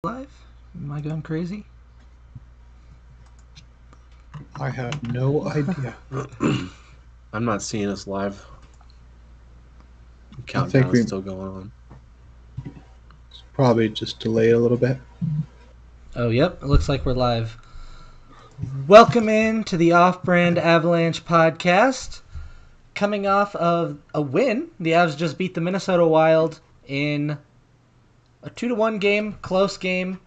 Live? Am I going crazy? I have no idea. I'm not seeing us live. I think Countdown is we still going on. probably just delay a little bit. Oh, yep. It looks like we're live. Welcome in to the Off-Brand Avalanche podcast. Coming off of a win, the Avs just beat the Minnesota Wild in a 2-1 game, close game.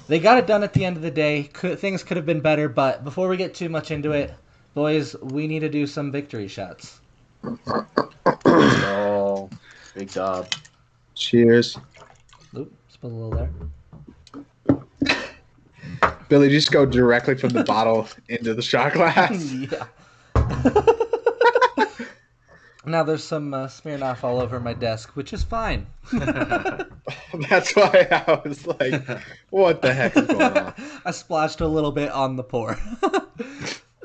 They got it done at the end of the day. Things could have been better, but before we get too much into it, boys, we need to do some victory shots. Let's go. Big dub. Cheers. Oop, spilled a little there. Billy, just go directly from the bottle into the shot glass. Yeah. Now there's some Smirnoff all over my desk, which is fine. That's why I was like, what the heck is going on? I splashed a little bit on the pour.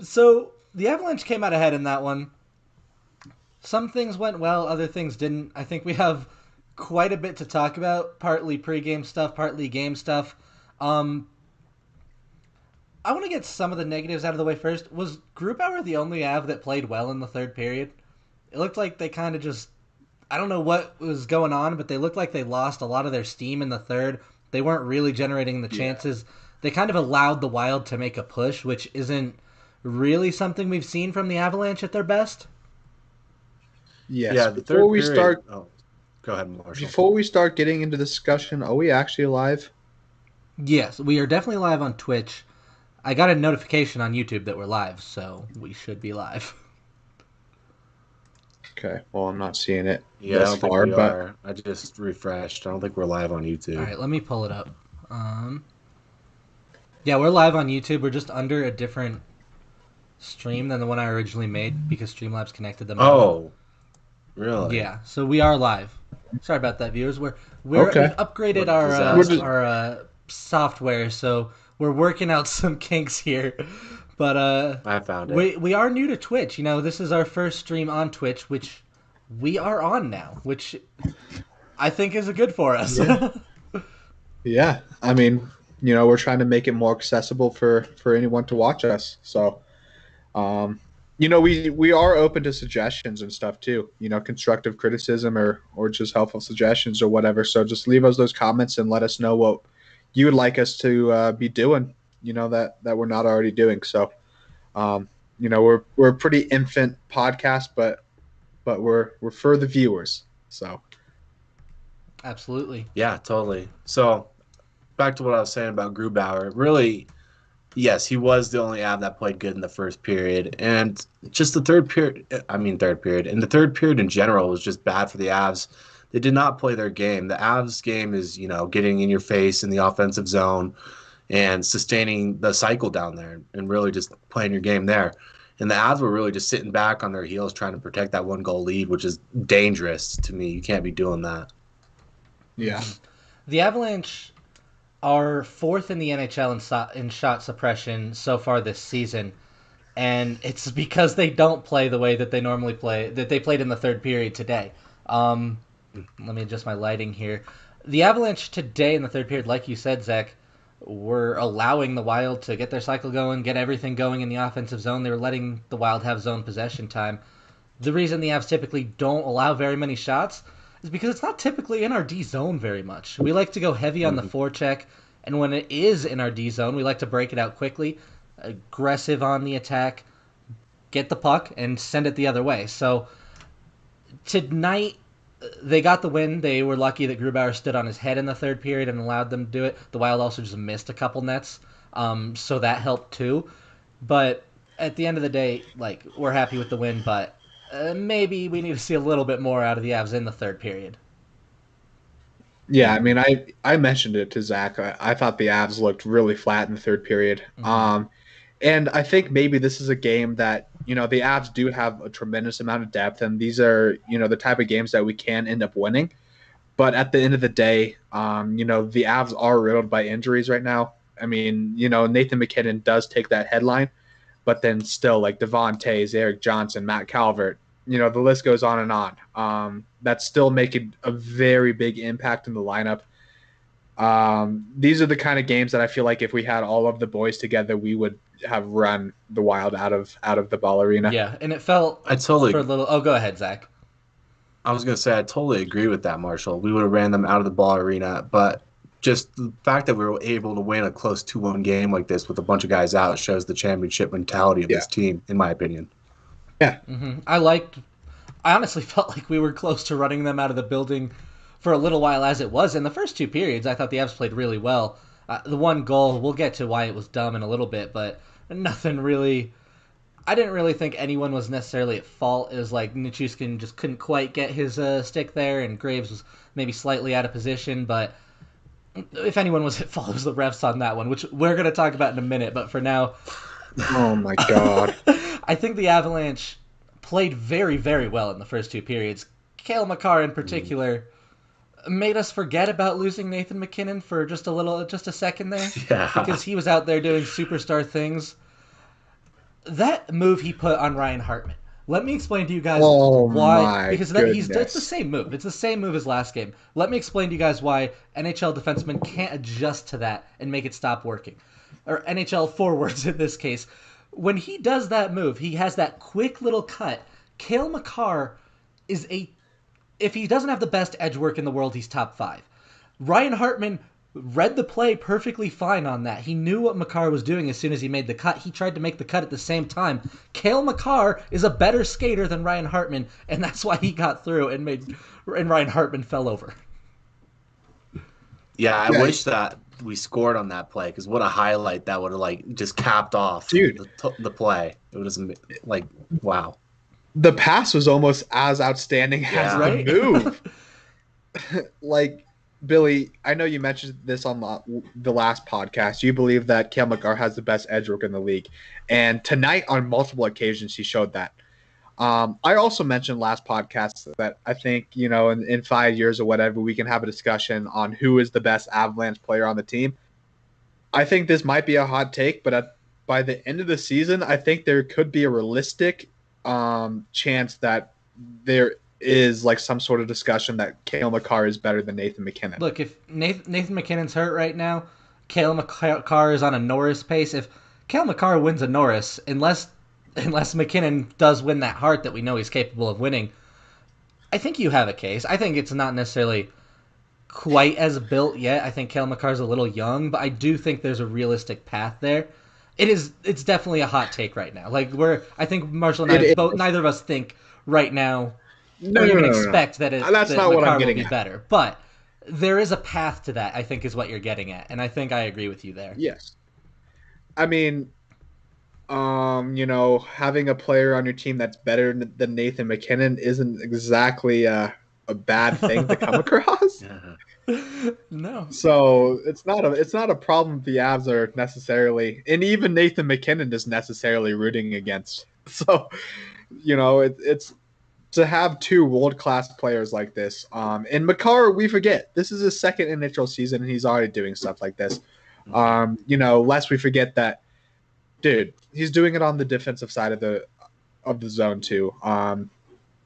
So the Avalanche came out ahead in that one. Some things went well, other things didn't. I think we have quite a bit to talk about, partly pregame stuff, partly game stuff. I want to get some of the negatives out of the way first. Was Grubauer the only Av that played well in the third period? It looked like they kind of just... I don't know what was going on, but they looked like they lost a lot of their steam in the third. They weren't really generating the chances. Yeah. They kind of allowed the Wild to make a push, which isn't really something we've seen from the Avalanche at their best. Yes. Yeah, before we start... Oh, go ahead, Marshall. Before we start getting into discussion, are we actually live? Yes, we are definitely live on Twitch. I got a notification on YouTube that we're live, so we should be live. Okay, well, I'm not seeing it Yeah, thus I don't think far, we but are. I just refreshed. I don't think we're live on YouTube. All right, let me pull it up. Yeah, we're live on YouTube. We're just under a different stream than the one I originally made because Streamlabs connected them. Oh, really? Yeah, so we are live. Sorry about that, viewers. We've upgraded our software, so we're working out some kinks here. But I found it. We are new to Twitch. You know, this is our first stream on Twitch, which we are on now, which I think is good for us. Yeah. Yeah, I mean, you know, we're trying to make it more accessible for anyone to watch us. So, you know, we are open to suggestions and stuff too. You know, constructive criticism or just helpful suggestions or whatever. So just leave us those comments and let us know what you would like us to be doing. You know, that we're not already doing. So, you know, we're a pretty infant podcast, but we're for the viewers. So. Absolutely. Yeah, totally. So, back to what I was saying about Grubauer. Really, yes, he was the only Av that played good in the first period. And just the third period. And the third period in general was just bad for the Avs. They did not play their game. The Avs game is, you know, getting in your face in the offensive zone and sustaining the cycle down there and really just playing your game there. And the Avs were really just sitting back on their heels trying to protect that 1-goal lead, which is dangerous to me. You can't be doing that. Yeah. The Avalanche are fourth in the NHL in shot suppression so far this season, and it's because they don't play the way that they normally play, that they played in the third period today. Let me adjust my lighting here. The Avalanche today in the third period, like you said, Zach, were allowing the Wild to get their cycle going, get everything going in the offensive zone. They were letting the Wild have zone possession time. The reason the Avs typically don't allow very many shots is because it's not typically in our D zone very much. We like to go heavy on the forecheck, and when it is in our D zone, we like to break it out quickly, aggressive on the attack, get the puck, and send it the other way. So tonight, they got the win. They were lucky that Grubauer stood on his head in the third period and allowed them to do it. The Wild also just missed a couple nets, so that helped too. But at the end of the day, like, we're happy with the win, but maybe we need to see a little bit more out of the Avs in the third period. Yeah, I mean, I mentioned it to Zach. I thought the Avs looked really flat in the third period. Mm-hmm. And I think maybe this is a game that, you know, the Avs do have a tremendous amount of depth, and these are, you know, the type of games that we can end up winning. But at the end of the day, you know, the Avs are riddled by injuries right now. I mean, you know, Nathan McKinnon does take that headline, but then still, like Devon Tays, Eric Johnson, Matt Calvert, you know, the list goes on and on. That's still making a very big impact in the lineup. These are the kind of games that I feel like if we had all of the boys together, we would have run the Wild out of the ball arena. Yeah, and it felt I totally for a little. Oh, go ahead, Zach. I was gonna say I totally agree with that, Marshall. We would have ran them out of the ball arena, but just the fact that we were able to win a close 2-1 game like this with a bunch of guys out shows the championship mentality of this team, in my opinion. Yeah. I honestly felt like we were close to running them out of the building for a little while as it was. In the first two periods, I thought the Avs played really well. The one goal, we'll get to why it was dumb in a little bit, but nothing really. I didn't really think anyone was necessarily at fault. It was like Nichushkin just couldn't quite get his stick there, and Graves was maybe slightly out of position, but if anyone was at fault, it was the refs on that one, which we're going to talk about in a minute, but for now. Oh, my God. I think the Avalanche played very, very well in the first two periods. Cale Makar in particular made us forget about losing Nathan MacKinnon for just a second there. Yeah. Because he was out there doing superstar things. That move he put on Ryan Hartman. Let me explain to you guys why. Because it's the same move. It's the same move as last game. Let me explain to you guys why NHL defensemen can't adjust to that and make it stop working. Or NHL forwards in this case. When he does that move, he has that quick little cut. Cale Makar is if he doesn't have the best edge work in the world, he's top 5. Ryan Hartman read the play perfectly fine on that. He knew what Makar was doing as soon as he made the cut. He tried to make the cut at the same time. Cale Makar is a better skater than Ryan Hartman, and that's why he got through and Ryan Hartman fell over. Yeah, I wish that we scored on that play, because what a highlight that would have just capped off the play. It was wow. The pass was almost as outstanding as the move. Billy, I know you mentioned this on the last podcast. You believe that Cale Makar has the best edge work in the league. And tonight, on multiple occasions, he showed that. I also mentioned last podcast that I think, in 5 years or whatever, we can have a discussion on who is the best Avalanche player on the team. I think this might be a hot take, but by the end of the season, I think there could be a realistic chance that there is some sort of discussion that Cale Makar is better than Nathan MacKinnon. Look, if Nathan MacKinnon's hurt right now, Cale Makar is on a Norris pace. If Cale Makar wins a Norris, unless MacKinnon does win that Hart that we know he's capable of winning, I think you have a case. I think it's not necessarily quite as built yet. I think Cale Makar's a little young, but I do think there's a realistic path there. It's definitely a hot take right now. I think Marshall and I both, neither of us think right now expect that that's not what I'm getting will be better. But there is a path to that, I think, is what you're getting at, and I think I agree with you there. Yes. I mean, having a player on your team that's better than Nathan MacKinnon isn't exactly a bad thing to come across. No. So it's not a problem the Avs are necessarily, and even Nathan MacKinnon is necessarily rooting against. So, it's to have two world-class players like this. And Makar, we forget, this is his second NHL season, and he's already doing stuff like this. Lest we forget that, dude, he's doing it on the defensive side of the zone too.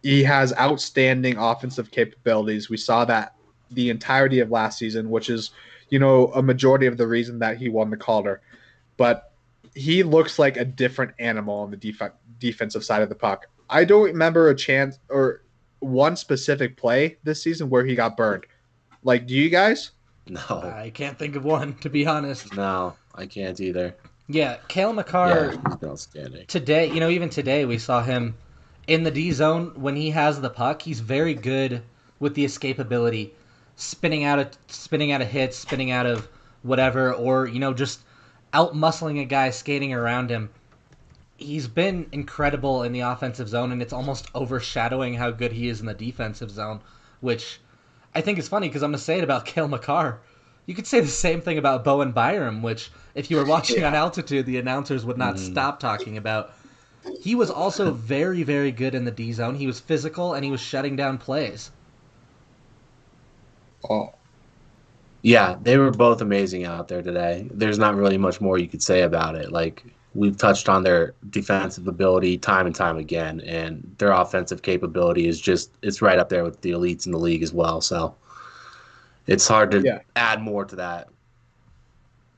He has outstanding offensive capabilities. We saw that the entirety of last season, which is, a majority of the reason that he won the Calder. But he looks like a different animal on the defensive side of the puck. I don't remember a chance or one specific play this season where he got burned. Do you guys? No. I can't think of one, to be honest. No, I can't either. Yeah, Cale Makar, he's been outstanding. Today, even today we saw him in the D zone when he has the puck. He's very good with the escapability, spinning out of hits, spinning out of whatever, or just out-muscling a guy skating around him. He's been incredible in the offensive zone, and it's almost overshadowing how good he is in the defensive zone, which I think is funny because I'm going to say it about Cale Makar. You could say the same thing about Bowen Byram, which if you were watching on altitude, the announcers would not stop talking about. He was also very, very good in the D zone. He was physical, and he was shutting down plays. Oh. Yeah, they were both amazing out there today. There's not really much more you could say about it. We've touched on their defensive ability time and time again, and their offensive capability is it's right up there with the elites in the league as well. So, it's hard to Yeah. add more to that.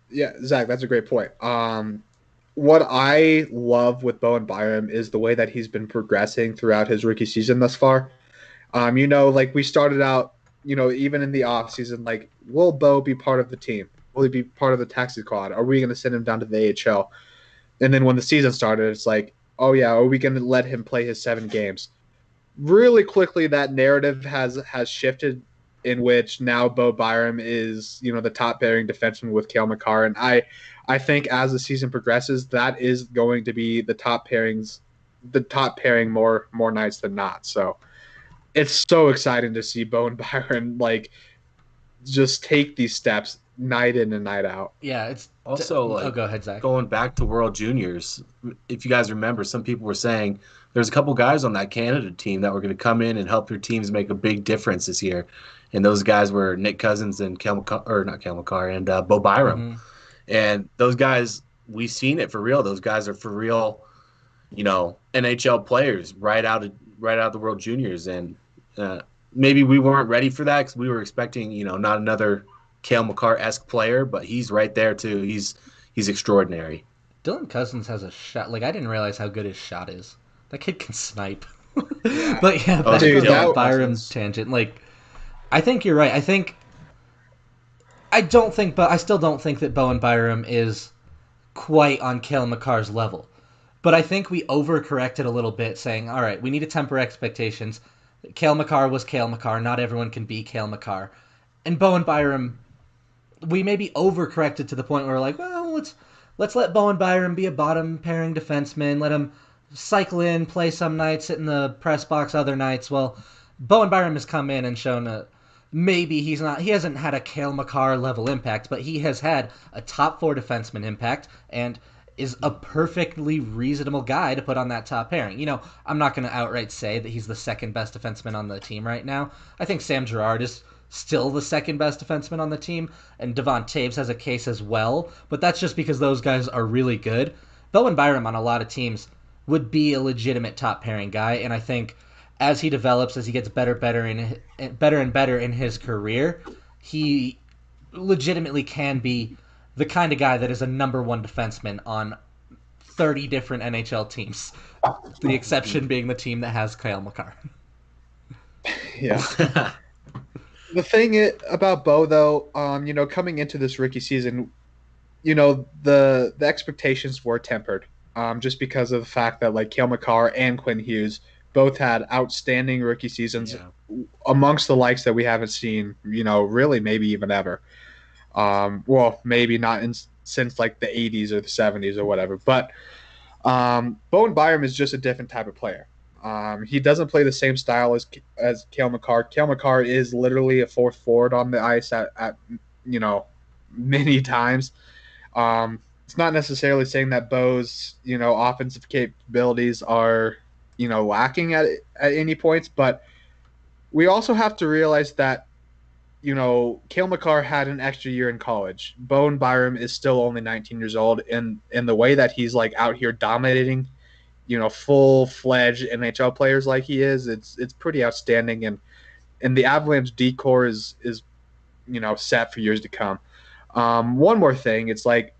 Yeah, Zach, that's a great point. What I love with Bowen Byram is the way that he's been progressing throughout his rookie season thus far. Like we started out, even in the off season, like, will Bo be part of the team? Will he be part of the taxi squad? Are we going to send him down to the AHL? And then when the season started, it's like, oh yeah, are we going to let him play his 7 games? Really quickly, that narrative has shifted, in which now Bo Byram is, the top pairing defenseman with Cale Makar, and I think as the season progresses, that is going to be the top pairing more nights than not. So it's so exciting to see Bo and Byron like just take these steps night in and night out. Yeah, Also, oh, like go ahead, Zach. going back to World Juniors, if you guys remember, some people were saying there's a couple guys on that Canada team that were going to come in and help their teams make a big difference this year, and those guys were Nick Cousins and not Kel McCarr and Bo Byram, Mm-hmm. and those guys, we've seen it for real. Those guys are for real, NHL players right out of the World Juniors, and maybe we weren't ready for that because we were expecting, not another Cale Makar-esque player, but he's right there too. He's extraordinary. Dylan Cousins has a shot. Like, I didn't realize how good his shot is. That kid can snipe. Yeah. But yeah, Oh, back dude, on that the Byram Cousins. tangent. Like, I think you're right. I still don't think that Bowen Byram is quite on Cale Makar's level. But I think we overcorrected a little bit, saying, all right, we need to temper expectations. Cale Makar was Cale Makar. Not everyone can be Cale Makar. And Bowen Byram, we maybe overcorrected to the point where we're like, well, let's let Bowen Byram be a bottom pairing defenseman. Let him cycle in, play some nights, sit in the press box other nights. Well, Bowen Byram has come in and shown maybe he hasn't had a Cale Makar level impact, but he has had a top 4 defenseman impact and is a perfectly reasonable guy to put on that top pairing. I'm not going to outright say that he's the second best defenseman on the team right now. I think Sam Girard is still the second best defenseman on the team, and Devon Taves has a case as well, but that's just because those guys are really good. Bowen Byram on a lot of teams would be a legitimate top pairing guy, and I think as he develops, as he gets better and better in his career, he legitimately can be the kind of guy that is a number 1 defenseman on 30 different NHL teams. The exception being the team that has Kyle Makar. Yeah. The thing about Bo, though, coming into this rookie season, the expectations were tempered, just because of the fact that like Cale Makar and Quinn Hughes both had outstanding rookie seasons, amongst the likes that we haven't seen, really maybe even ever. Well, maybe not since like the 80s or the 70s or whatever. But Bowen Byram is just a different type of player. He doesn't play the same style as Cale Makar. Cale Makar is literally a fourth forward on the ice at many times. It's not necessarily saying that Bo's offensive capabilities are lacking at any points, but we also have to realize that Cale Makar had an extra year in college. Bowen Byram is still only 19 years old, and the way that he's like out here dominating, full-fledged NHL players like he is, it's pretty outstanding, and the Avalanche decor is set for years to come. One more thing, it's like,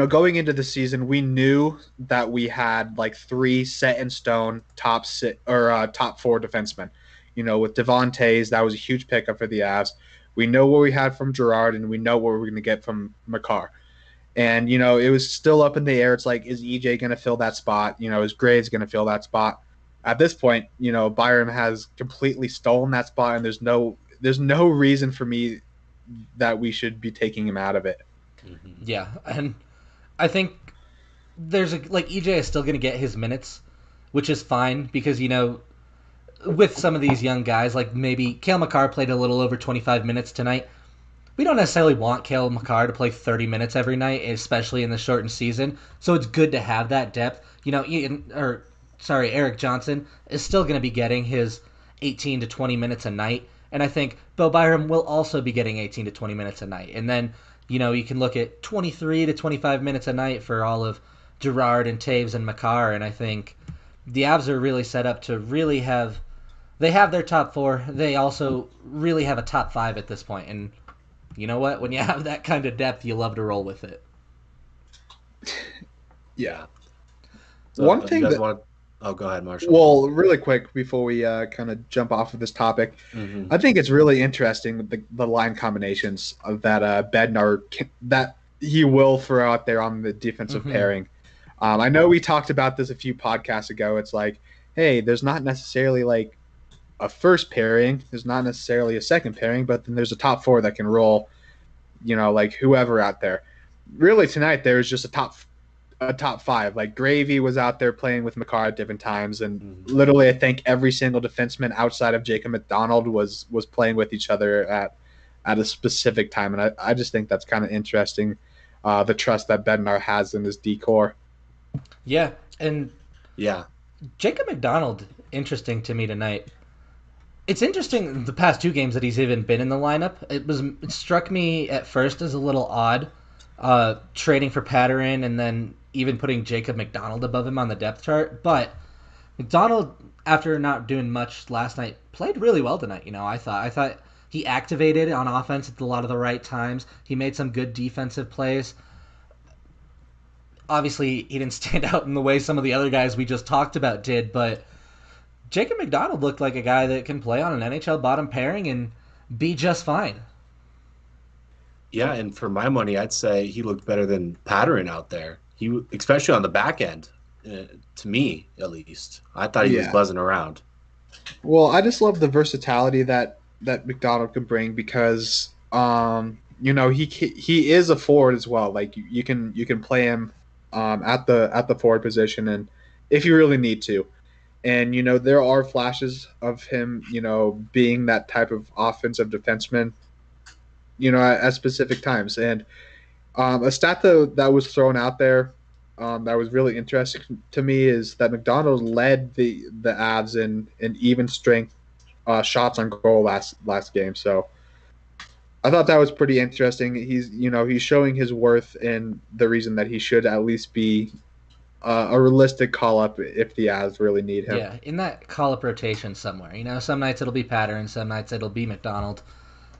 going into the season, we knew that we had like 3 set in stone top 4 defensemen. With Devon Taves, that was a huge pickup for the Avs. We know what we had from Girard, and we know what we're going to get from Makar. And, it was still up in the air. It's like, is EJ going to fill that spot? Is Graves going to fill that spot? At this point, Byram has completely stolen that spot, and there's no reason for me that we should be taking him out of it. Yeah, and I think EJ is still going to get his minutes, which is fine because, with some of these young guys, like maybe Cale Makar played a little over 25 minutes tonight. We don't necessarily want Cale Makar to play 30 minutes every night, especially in the shortened season. So it's good to have that depth. Eric Johnson is still going to be getting his 18 to 20 minutes a night. And I think Bo Byram will also be getting 18 to 20 minutes a night. And then, you can look at 23 to 25 minutes a night for all of Girard and Taves and Makar. And I think the Avs are really set up to really have they have their top four. They also really have a top five at this point. And you know what? When you have that kind of depth, you love to roll with it. Yeah. Yeah. One So you thing guys that, want? Oh, go ahead, Marshall. well, really quick before we kind of jump off of this topic, Hmm. I think it's really interesting the line combinations of that that he will throw out there on the defensive Mm-hmm. pairing. I know we talked about this a few podcasts ago. It's like, hey, there's not necessarily like a first pairing. There's not necessarily a second pairing, but then there's a top four that can roll. Like whoever out there. Really, tonight there was just a top five. Like Gravy was out there playing with Makar at different times, and Hmm. literally, I think every single defenseman outside of Jacob McDonald was playing with each other at a specific time, and I just think that's kind of interesting. The trust that Bednar has in his decor. Yeah, and Yeah. Jacob McDonald, interesting to me tonight. It's interesting the past two games that he's even been in the lineup. It struck me at first as a little odd, trading for Patterin and then even putting Jacob McDonald above him on the depth chart. But McDonald, after not doing much last night, played really well tonight. I thought he activated on offense at a lot of the right times. He made some good defensive plays. Obviously, he didn't stand out in the way some of the other guys we just talked about did, but Jacob McDonald looked like a guy that can play on an NHL bottom pairing and be just fine. Yeah, and for my money, I'd say he looked better than Patterin out there. Especially on the back end, to me at least. I thought he was Yeah. buzzing around. Well, I just love the versatility that McDonald can bring because he is a forward as well. Like you can play him at the forward position and if you really need to. And there are flashes of him, being that type of offensive defenseman, at specific times. And a stat that was thrown out there that was really interesting to me is that McDonald led the Avs in even strength shots on goal last game. So I thought that was pretty interesting. He's showing his worth and the reason that he should at least be a realistic call up if the Avs really need him. Yeah, in that call up rotation somewhere. Some nights it'll be Pattern, some nights it'll be McDonald,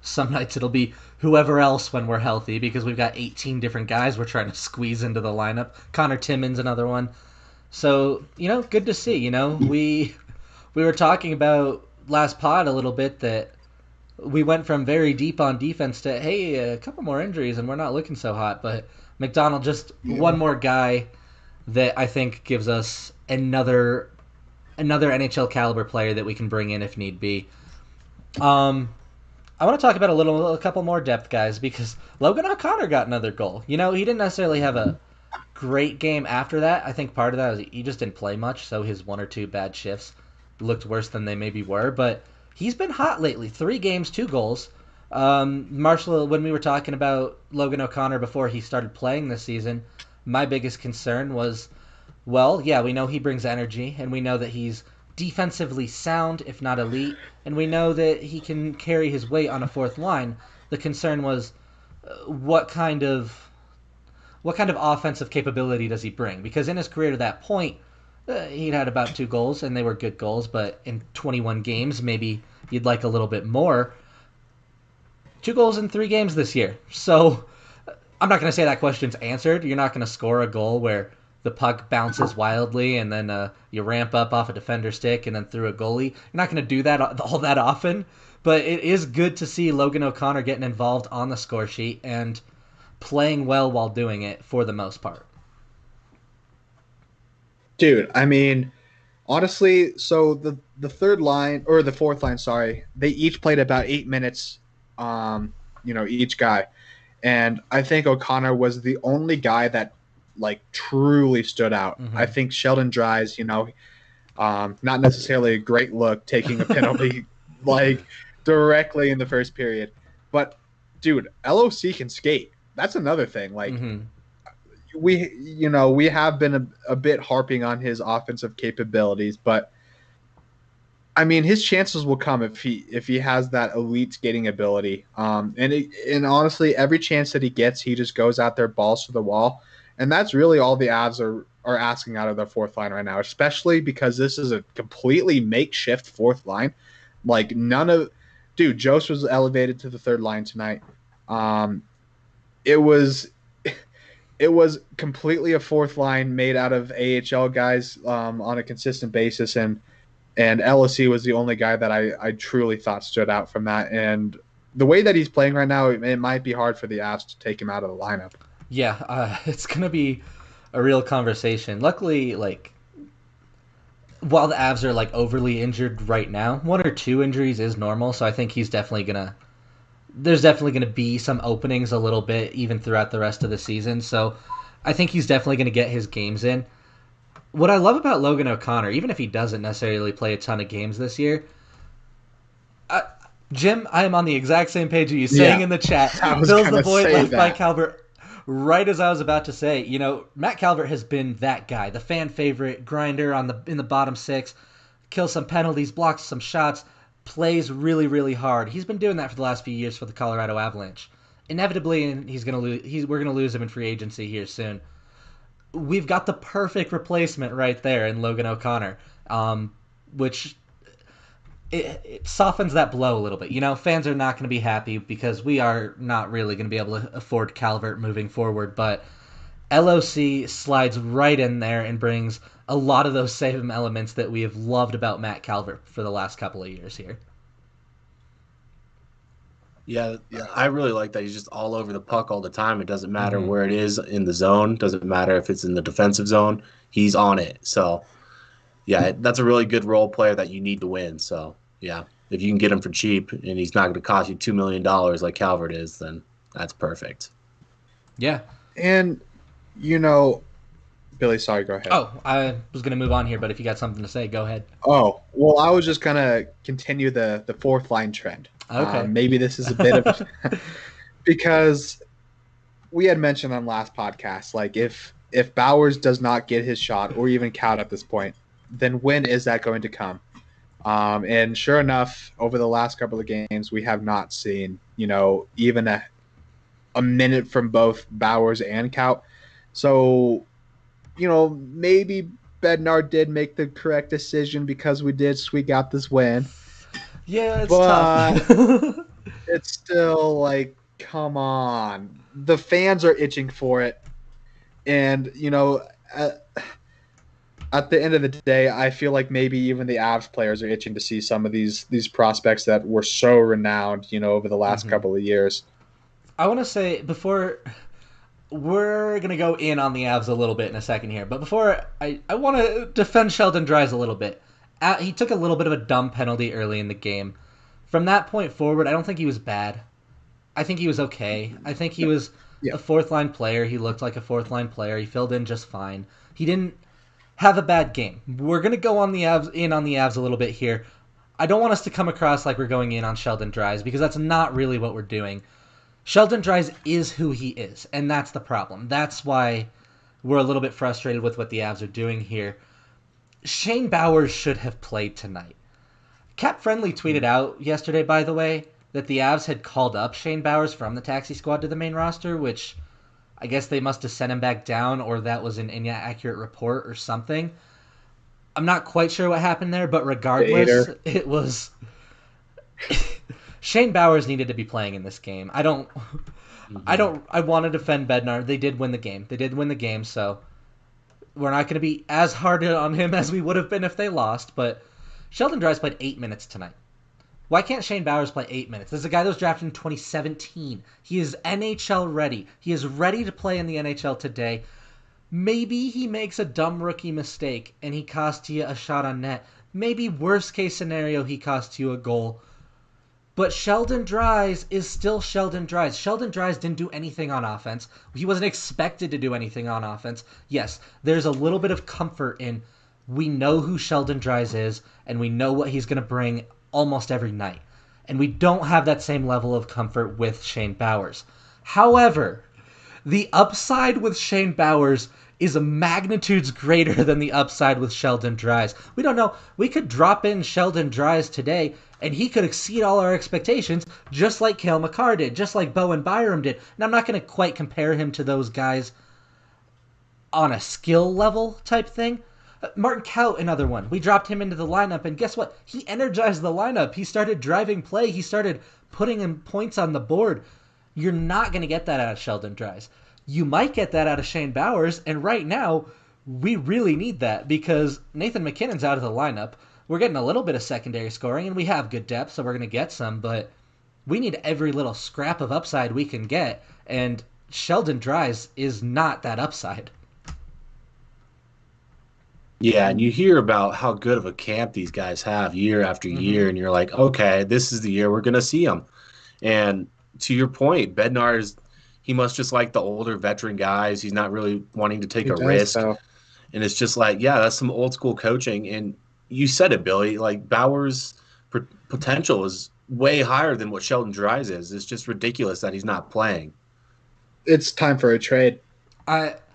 some nights it'll be whoever else when we're healthy because we've got 18 different guys we're trying to squeeze into the lineup. Connor Timmins, another one. So, good to see. We were talking about last pod a little bit that we went from very deep on defense to hey, a couple more injuries and we're not looking so hot. But McDonald just Yeah. one more guy that I think gives us another NHL caliber player that we can bring in if need be. Um, I want to talk about a couple more depth guys because Logan O'Connor got another goal. He didn't necessarily have a great game after that. I think part of that was he just didn't play much, so his one or two bad shifts looked worse than they maybe were. But he's been hot lately. 3 games, 2 goals. Marshall, when we were talking about Logan O'Connor before he started playing this season, my biggest concern was, well, yeah, we know he brings energy, and we know that he's defensively sound, if not elite, and we know that he can carry his weight on a fourth line. The concern was what kind of offensive capability does he bring? Because in his career to that point, he'd had about 2 goals, and they were good goals. But in 21 games, maybe you'd like a little bit more. 2 goals in 3 games this year. So I'm not going to say that question's answered. You're not going to score a goal where the puck bounces wildly and then you ramp up off a defender stick and then through a goalie. You're not going to do that all that often. But it is good to see Logan O'Connor getting involved on the score sheet and playing well while doing it for the most part. Dude, I mean, honestly, so the third line or the fourth line, sorry, they each played about 8 minutes, each guy, and I think O'Connor was the only guy that like truly stood out. I Mm-hmm. think Sheldon Dries, not necessarily a great look taking a penalty like directly in the first period, but dude, LOC can skate. That's another thing. Like Mm-hmm. we have been a bit harping on his offensive capabilities, but I mean his chances will come if he has that elite skating ability. And honestly, every chance that he gets, he just goes out there balls to the wall, and that's really all the Avs are asking out of their fourth line right now, especially because this is a completely makeshift fourth line. Like Jost was elevated to the third line tonight. Um, it was it was completely a fourth line made out of AHL guys on a consistent basis, and LSE was the only guy that I truly thought stood out from that. And the way that he's playing right now, it might be hard for the Avs to take him out of the lineup. Yeah, it's gonna be a real conversation. Luckily, like while the Avs are like overly injured right now, 1 or 2 injuries is normal. So I think he's definitely gonna. There's definitely gonna be some openings a little bit even throughout the rest of the season. So I think he's definitely gonna get his games in. What I love about Logan O'Connor, even if he doesn't necessarily play a ton of games this year, Jim, I am on the exact same page as you saying in the chat. Phil's the void left by Calvert. Right as I was about to say, Matt Calvert has been that guy, the fan favorite grinder in the bottom six, kills some penalties, blocks some shots, plays really, really hard. He's been doing that for the last few years for the Colorado Avalanche. Inevitably, we're gonna lose him in free agency here soon. We've got the perfect replacement right there in Logan O'Connor, which it softens that blow a little bit. Fans are not going to be happy because we are not really going to be able to afford Calvert moving forward, but LOC slides right in there and brings a lot of those same elements that we have loved about Matt Calvert for the last couple of years here. Yeah, I really like that. He's just all over the puck all the time. It doesn't matter where it is in the zone. Doesn't matter if it's in the defensive zone. He's on it. So, yeah, that's a really good role player that you need to win. So, yeah, if you can get him for cheap and he's not going to cost you $2 million like Calvert is, then that's perfect. Yeah. And, Billy, sorry, go ahead. Oh, I was going to move on here, but if you got something to say, go ahead. Oh, well, I was just going to continue the fourth line trend. Okay. Maybe this is a bit of because we had mentioned on last podcast, like if Bowers does not get his shot or even count at this point, then when is that going to come? And sure enough, over the last couple of games, we have not seen, even a minute from both Bowers and Kaut. So, maybe Bednar did make the correct decision because we did squeak out this win. Yeah, it's tough. It's still like, come on. The fans are itching for it. And, at the end of the day, I feel like maybe even the Avs players are itching to see some of these prospects that were so renowned, over the last couple of years. I want to say before we're going to go in on the Avs a little bit in a second here, but before I want to defend Sheldon Dries a little bit. He took a little bit of a dumb penalty early in the game. From that point forward, I don't think he was bad. I think he was okay. I think he was a fourth-line player. He looked like a fourth-line player. He filled in just fine. He didn't have a bad game. We're going to go on the Avs a little bit here. I don't want us to come across like we're going in on Sheldon Dries because that's not really what we're doing. Sheldon Dries is who he is, and that's the problem. That's why we're a little bit frustrated with what the Avs are doing here. Shane Bowers should have played tonight. Cap Friendly tweeted out yesterday, by the way, that the Avs had called up Shane Bowers from the taxi squad to the main roster, which I guess they must have sent him back down, or that was an inaccurate report or something. I'm not quite sure what happened there, but regardless, it was... Shane Bowers needed to be playing in this game. I want to defend Bednar. They did win the game, so... We're not going to be as hard on him as we would have been if they lost, but Sheldon Dries played 8 minutes tonight. Why can't Shane Bowers play 8 minutes? This is a guy that was drafted in 2017. He is NHL ready. He is ready to play in the NHL today. Maybe he makes a dumb rookie mistake and he costs you a shot on net. Maybe worst case scenario, he costs you a goal. But Sheldon Dries is still Sheldon Dries. Sheldon Dries didn't do anything on offense. He wasn't expected to do anything on offense. Yes, there's a little bit of comfort in we know who Sheldon Dries is, and we know what he's going to bring almost every night. And we don't have that same level of comfort with Shane Bowers. However, the upside with Shane Bowers is a magnitudes greater than the upside with Sheldon Dries. We don't know. We could drop in Sheldon Dries today, and he could exceed all our expectations, just like Cale Makar did, just like Bowen Byram did. And I'm not going to quite compare him to those guys on a skill level type thing. Martin Kaut, another one. We dropped him into the lineup, and guess what? He energized the lineup. He started driving play. He started putting in points on the board. You're not going to get that out of Sheldon Dries. You might get that out of Shane Bowers, and right now, we really need that because Nathan McKinnon's out of the lineup. We're getting a little bit of secondary scoring, and we have good depth, so we're going to get some, but we need every little scrap of upside we can get, and Sheldon Dries is not that upside. Yeah, and you hear about how good of a camp these guys have year after year, and you're like, okay, this is the year we're going to see them. And to your point, he must just like the older veteran guys. He's not really wanting to take a risk. So. And it's just like, yeah, that's some old school coaching. And you said it, Billy, like Bauer's potential is way higher than what Sheldon Dries is. It's just ridiculous that he's not playing. It's time for a trade.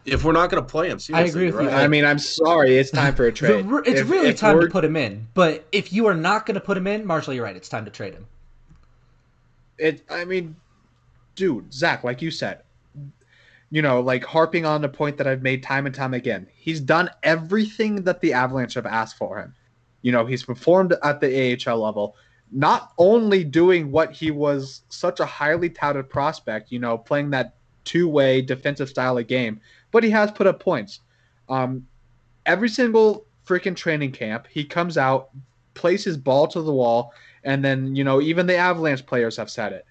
If we're not going to play him, seriously, I agree with you. right? I mean, I'm sorry. It's time for a trade. It's really time to put him in. But if you are not going to put him in, Marshall, you're right. It's time to trade him. I mean, dude, Zach, like you said, like harping on the point that I've made time and time again. He's done everything that the Avalanche have asked for him. He's performed at the AHL level, not only doing what he was such a highly touted prospect, playing that two-way defensive style of game, but he has put up points. Every single freaking training camp, he comes out, plays his ball to the wall, and then, even the Avalanche players have said it.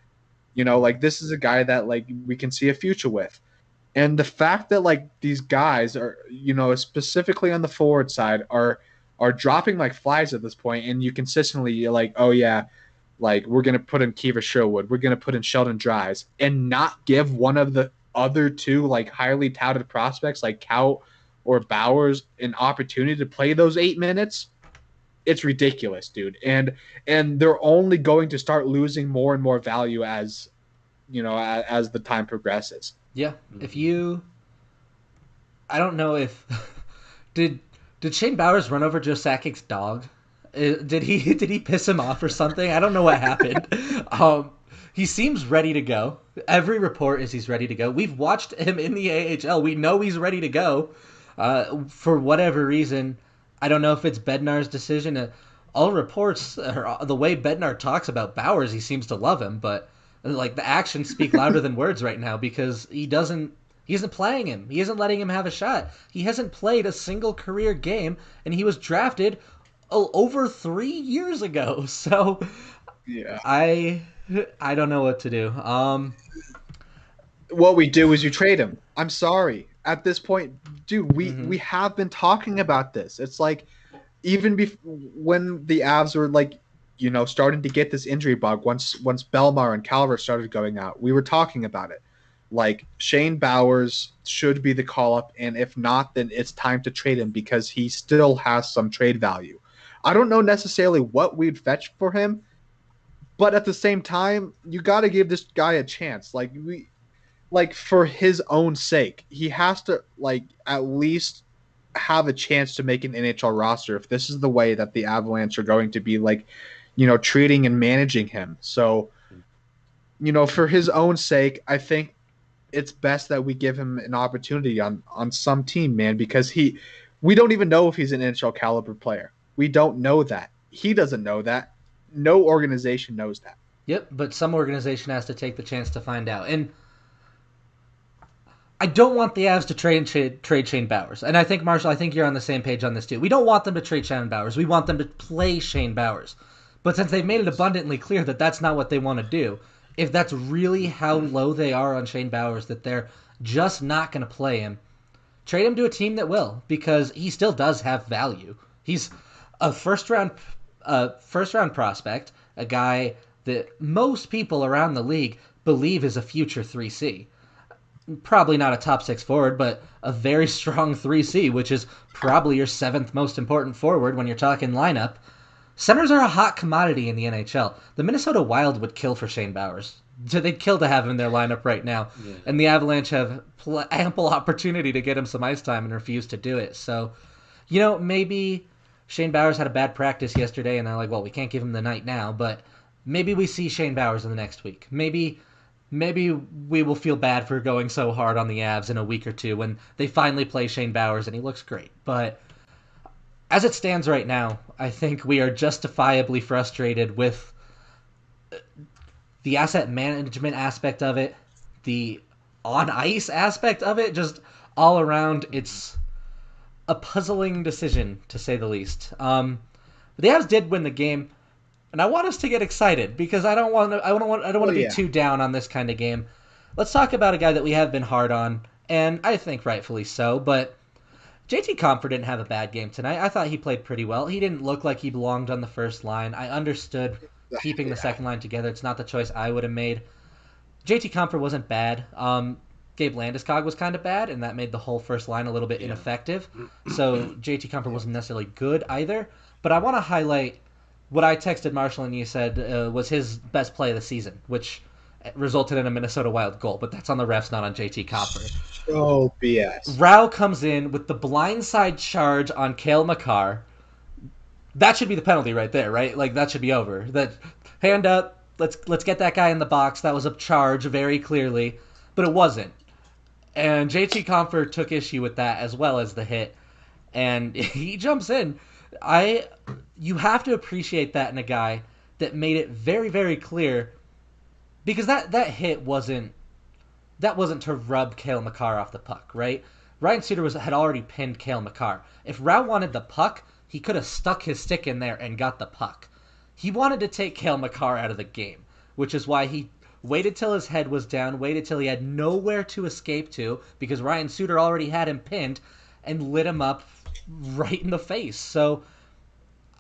This is a guy that, we can see a future with. And the fact that, these guys are, specifically on the forward side are dropping like flies at this point, and you consistently, you're like, oh, yeah, we're going to put in Kiva Sherwood, we're going to put in Sheldon Dries, and not give one of the other two, highly touted prospects like Kaut or Bowers an opportunity to play those 8 minutes. It's ridiculous, dude. And they're only going to start losing more and more value as the time progresses. Yeah. I don't know if did Shane Bowers run over Joe Sakic's dog? Did he piss him off or something? I don't know what happened. He seems ready to go. Every report is he's ready to go. We've watched him in the AHL. We know he's ready to go. For whatever reason, I don't know if it's Bednar's decision. All reports, or the way Bednar talks about Bowers, he seems to love him, but the actions speak louder than words right now because he isn't playing him. He isn't letting him have a shot. He hasn't played a single career game, and he was drafted over 3 years ago. So, yeah, I don't know what to do. What we do is you trade him. I'm sorry. At this point, dude, we have been talking about this. It's even when the Avs were starting to get this injury bug, once Belmar and Calvert started going out, we were talking about it. Shane Bowers should be the call-up, and if not, then it's time to trade him because he still has some trade value. I don't know necessarily what we'd fetch for him, but at the same time, you got to give this guy a chance. For his own sake, he has to at least have a chance to make an NHL roster if this is the way that the Avalanche are going to be treating and managing him. So, for his own sake, I think it's best that we give him an opportunity on some team, man, because we don't even know if he's an NHL caliber player. We don't know that. He doesn't know that. No organization knows that. Yep, but some organization has to take the chance to find out. And I don't want the Avs to trade Shane Bowers. And I think, Marshall, you're on the same page on this too. We don't want them to trade Shane Bowers. We want them to play Shane Bowers. But since they've made it abundantly clear that that's not what they want to do, if that's really how low they are on Shane Bowers, that they're just not going to play him, trade him to a team that will, because he still does have value. He's a first round prospect, a guy that most people around the league believe is a future 3C. Probably not a top 6 forward, but a very strong 3C, which is probably your 7th most important forward when you're talking lineup. Centers are a hot commodity in the NHL. The Minnesota Wild would kill for Shane Bowers. They'd kill to have him in their lineup right now. Yeah. And the Avalanche have ample opportunity to get him some ice time and refuse to do it. So, maybe Shane Bowers had a bad practice yesterday and they're like, well, we can't give him the night now, but maybe we see Shane Bowers in the next week. Maybe maybe we will feel bad for going so hard on the Avs in a week or two when they finally play Shane Bowers and he looks great. But as it stands right now, I think we are justifiably frustrated with the asset management aspect of it, the on ice aspect of it, just all around. It's a puzzling decision to say the least. The Avs did win the game, and I want us to get excited because I don't want to. I don't want to be Yeah. too down on this kind of game. Let's talk about a guy that we have been hard on, and I think rightfully so. But JT Compher didn't have a bad game tonight. I thought he played pretty well. He didn't look like he belonged on the first line. I understood keeping the Yeah. second line together. It's not the choice I would have made. JT Compher wasn't bad. Gabe Landeskog was kind of bad, and that made the whole first line a little bit Yeah. ineffective. So JT Compher wasn't necessarily good either. But I want to highlight what I texted Marshall and you said was his best play of the season, which resulted in a Minnesota Wild goal. But that's on the refs, not on JT Compher. Oh, BS. Rao comes in with the blindside charge on Cale Makar. That should be the penalty right there, right? Like that should be over. That hand up. Let's get that guy in the box. That was a charge very clearly, but it wasn't. And JT Compher took issue with that as well as the hit, and he jumps in. I You have to appreciate that in a guy that made it very very clear because that hit wasn't to rub Cale Makar off the puck, right? Ryan Suter had already pinned Cale Makar. If Rao wanted the puck, he could have stuck his stick in there and got the puck. He wanted to take Cale Makar out of the game, which is why he waited till his head was down, waited till he had nowhere to escape to, because Ryan Suter already had him pinned, and lit him up right in the face. So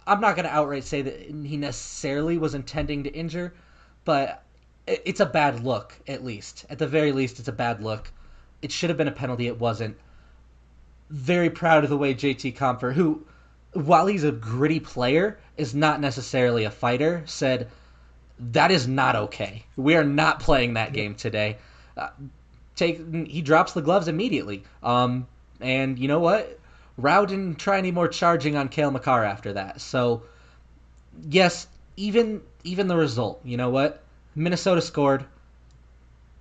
I'm not going to outright say that he necessarily was intending to injure, but it's a bad look, at least. At the very least, it's a bad look. It should have been a penalty. It wasn't. Very proud of the way JT Compher, who, while he's a gritty player, is not necessarily a fighter, said, that is not okay. We are not playing that game today. Uh, he drops the gloves immediately. And you know what? Rao didn't try any more charging on Cale Makar after that. So yes, even the result, you know what? Minnesota scored.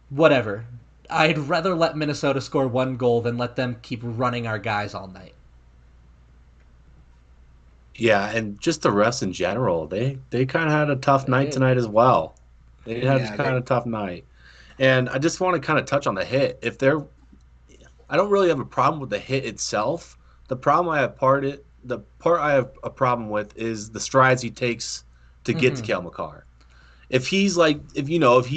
Whatever. I'd rather let Minnesota score one goal than let them keep running our guys all night. Yeah, and just the refs in general, they kind of had a tough They night did. tonight as well. They had Yeah, kind of a tough night, and I just want to kind of touch on the hit. I don't really have a problem with the hit itself. The part I have a problem with is the strides he takes to get to Mhm. Cale Makar. If he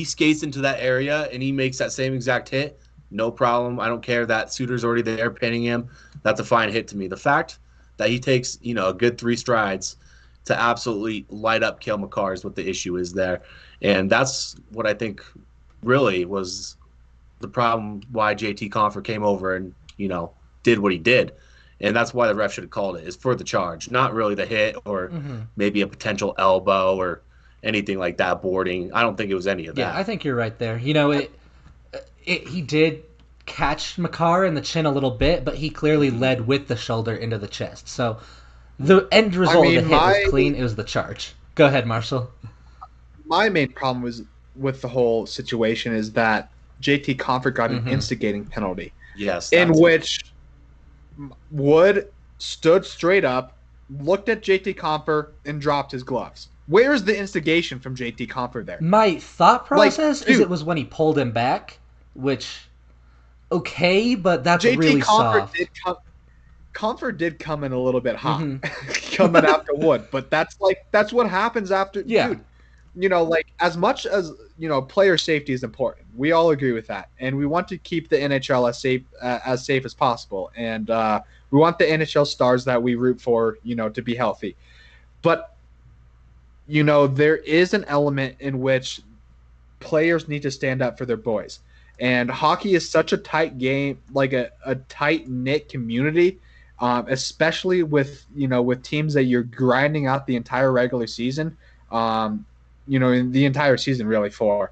skates into that area and he makes that same exact hit, no problem. I don't care that Suter's already there pinning him. That's a fine hit to me. The fact that he takes, a good 3 strides to absolutely light up Cale Makar is what the issue is there. And that's what I think really was the problem why JT Compher came over and, did what he did. And that's why the ref should have called it, is for the charge, not really the hit or Mhm. maybe a potential elbow or anything like that, boarding. I don't think it was any of Yeah, that. I think you're right there. He did catch Makar in the chin a little bit, but he clearly led with the shoulder into the chest. So the end I result of the mean, hit was clean. It was the charge. Go ahead, Marshall. my main problem was with the whole situation is that JT Compher got an Mhm. instigating penalty Yes, in that's which Wood stood straight up, looked at JT Compher, and dropped his gloves. Where's the instigation from JT Compher there? My thought Like, process is dude, it was when he pulled him back, which okay, but that's JT really Compher soft. Comfort did come in a little bit hot Hmm. coming after Wood, but that's what happens after, Yeah. dude. Like as much as player safety is important, we all agree with that, and we want to keep the NHL as safe as possible, and we want the NHL stars that we root for, to be healthy. But there is an element in which players need to stand up for their boys. And hockey is such a tight game, like a tight knit community, especially with teams that you're grinding out the entire regular season, in the entire season really for.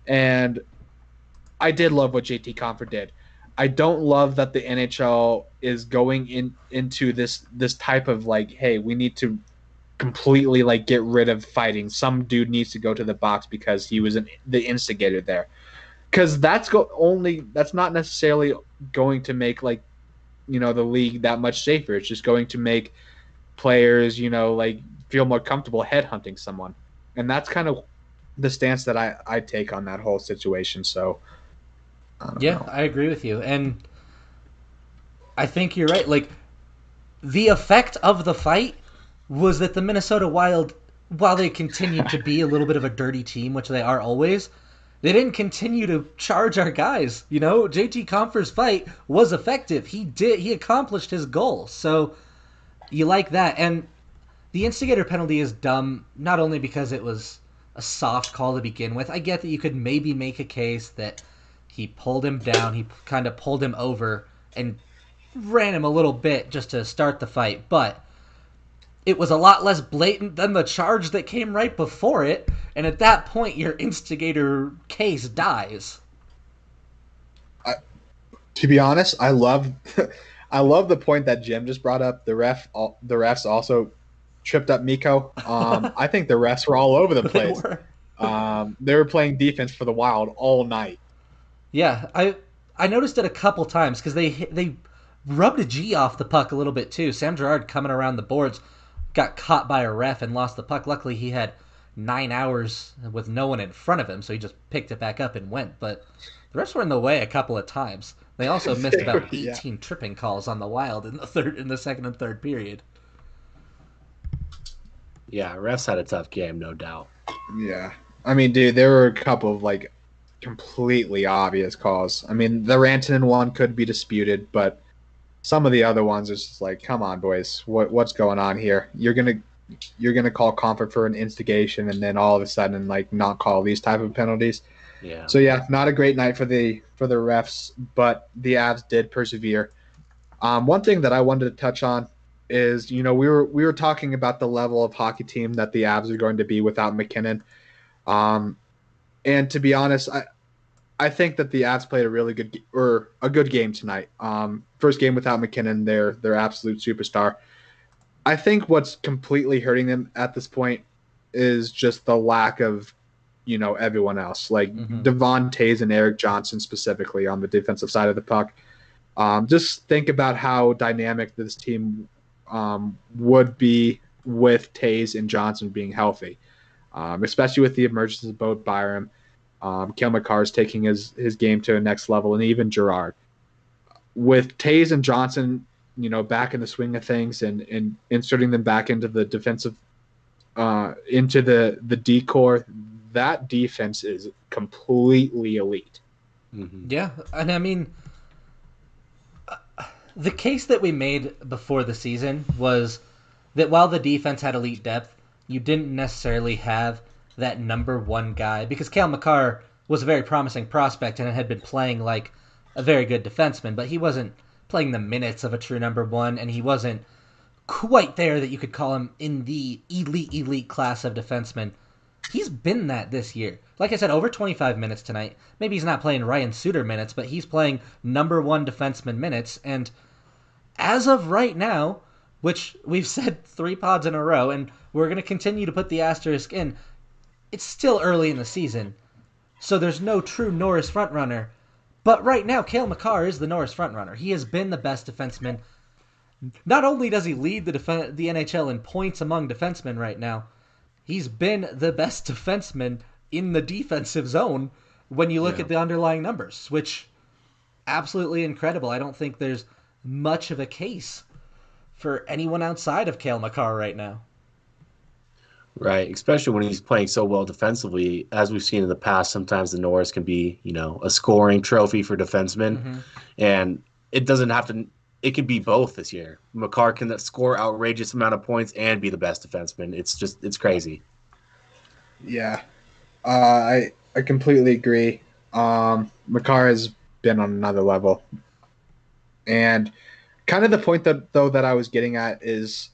And I did love what JT Compher did. I don't love that the NHL is going into this type of like, hey, we need to completely like get rid of fighting. Some dude needs to go to the box because he was the instigator there. because that's not necessarily going to make like the league that much safer. It's just going to make players like feel more comfortable headhunting someone, and that's kind of the stance that I take on that whole situation. So I don't Yeah, know. I agree with you, and I think you're right. Like the effect of the fight was that the Minnesota Wild, while they continued to be a little bit of a dirty team, which they are always, they didn't continue to charge our guys. JT Compher's fight was effective. He accomplished his goal. So you like that. And the instigator penalty is dumb, not only because it was a soft call to begin with. I get that you could maybe make a case that he pulled him down, he kind of pulled him over and ran him a little bit just to start the fight, but it was a lot less blatant than the charge that came right before it, and at that point your instigator case dies. To be honest, I love I love the point that Jim just brought up. The refs also tripped up Miko. I think the refs were all over the They place. were. They were playing defense for the Wild all night. Yeah, I noticed it a couple times because they rubbed a G off the puck a little bit too. Sam Girard coming around the boards got caught by a ref and lost the puck. Luckily, he had 9 hours with no one in front of him, so he just picked it back up and went. But the refs were in the way a couple of times. They also missed about Yeah. 18 tripping calls on the Wild in the second and third period. Yeah, refs had a tough game, no doubt. Yeah. I mean, dude, there were a couple of like completely obvious calls. I mean, the Rantanen one could be disputed, but some of the other ones is just like, come on, boys, what's going on here? You're gonna call Comfort for an instigation, and then all of a sudden, like, not call these type of penalties. Yeah. So yeah, not a great night for the refs, but the Avs did persevere. One thing that I wanted to touch on is we were talking about the level of hockey team that the Avs are going to be without McKinnon. Um, and to be honest, I think that the Avs played a good game tonight. First game without McKinnon, their absolute superstar. I think what's completely hurting them at this point is just the lack of everyone else, like Devon Tays and Eric Johnson specifically on the defensive side of the puck. Just think about how dynamic this team would be with Tays and Johnson being healthy, especially with the emergence of Bo Byram. Cale Makar is taking his game to a next level, and even Girard. With Tays and Johnson, back in the swing of things and inserting them back into the defensive, into the D-core, that defense is completely elite. Mm-hmm. Yeah, and I mean, the case that we made before the season was that while the defense had elite depth, you didn't necessarily have that number one guy because Cale Makar was a very promising prospect and had been playing like a very good defenseman, but he wasn't playing the minutes of a true number one, and he wasn't quite there that you could call him in the elite class of defensemen. He's been that this year. Like I said, over 25 minutes tonight. Maybe he's not playing Ryan Suter minutes, but he's playing number one defenseman minutes. And as of right now, which we've said 3 pods in a row, and we're going to continue to put the asterisk in, it's still early in the season. So there's no true Norris frontrunner. But right now, Cale Makar is the Norris frontrunner. He has been the best defenseman. Not only does he lead the NHL in points among defensemen right now, he's been the best defenseman in the defensive zone when you look at the underlying numbers, which absolutely incredible. I don't think there's much of a case for anyone outside of Cale Makar right now. Right, especially when he's playing so well defensively. As we've seen in the past, sometimes the Norris can be, a scoring trophy for defensemen, and it doesn't have to. It can be both this year. Makar can score outrageous amount of points and be the best defenseman. It's crazy. Yeah, I completely agree. Makar has been on another level, and kind of the point that I was getting at is,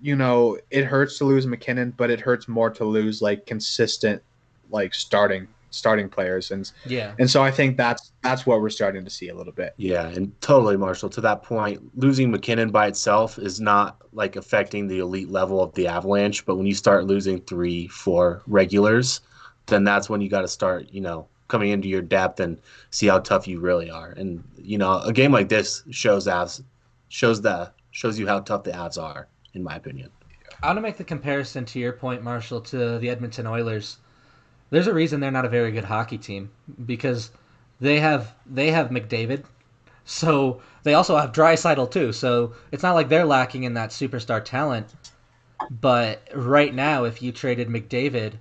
it hurts to lose McKinnon, but it hurts more to lose like consistent, like starting players, and so I think that's what we're starting to see a little bit. Yeah, and totally, Marshall. To that point, losing McKinnon by itself is not like affecting the elite level of the Avalanche, but when you start losing 3-4 regulars, then that's when you got to start, coming into your depth and see how tough you really are. And a game like this shows you how tough the Avs are, in my opinion. I want to make the comparison to your point, Marshall, to the Edmonton Oilers. There's a reason they're not a very good hockey team because they have McDavid, so they also have Draisaitl too. So it's not like they're lacking in that superstar talent. But right now, if you traded McDavid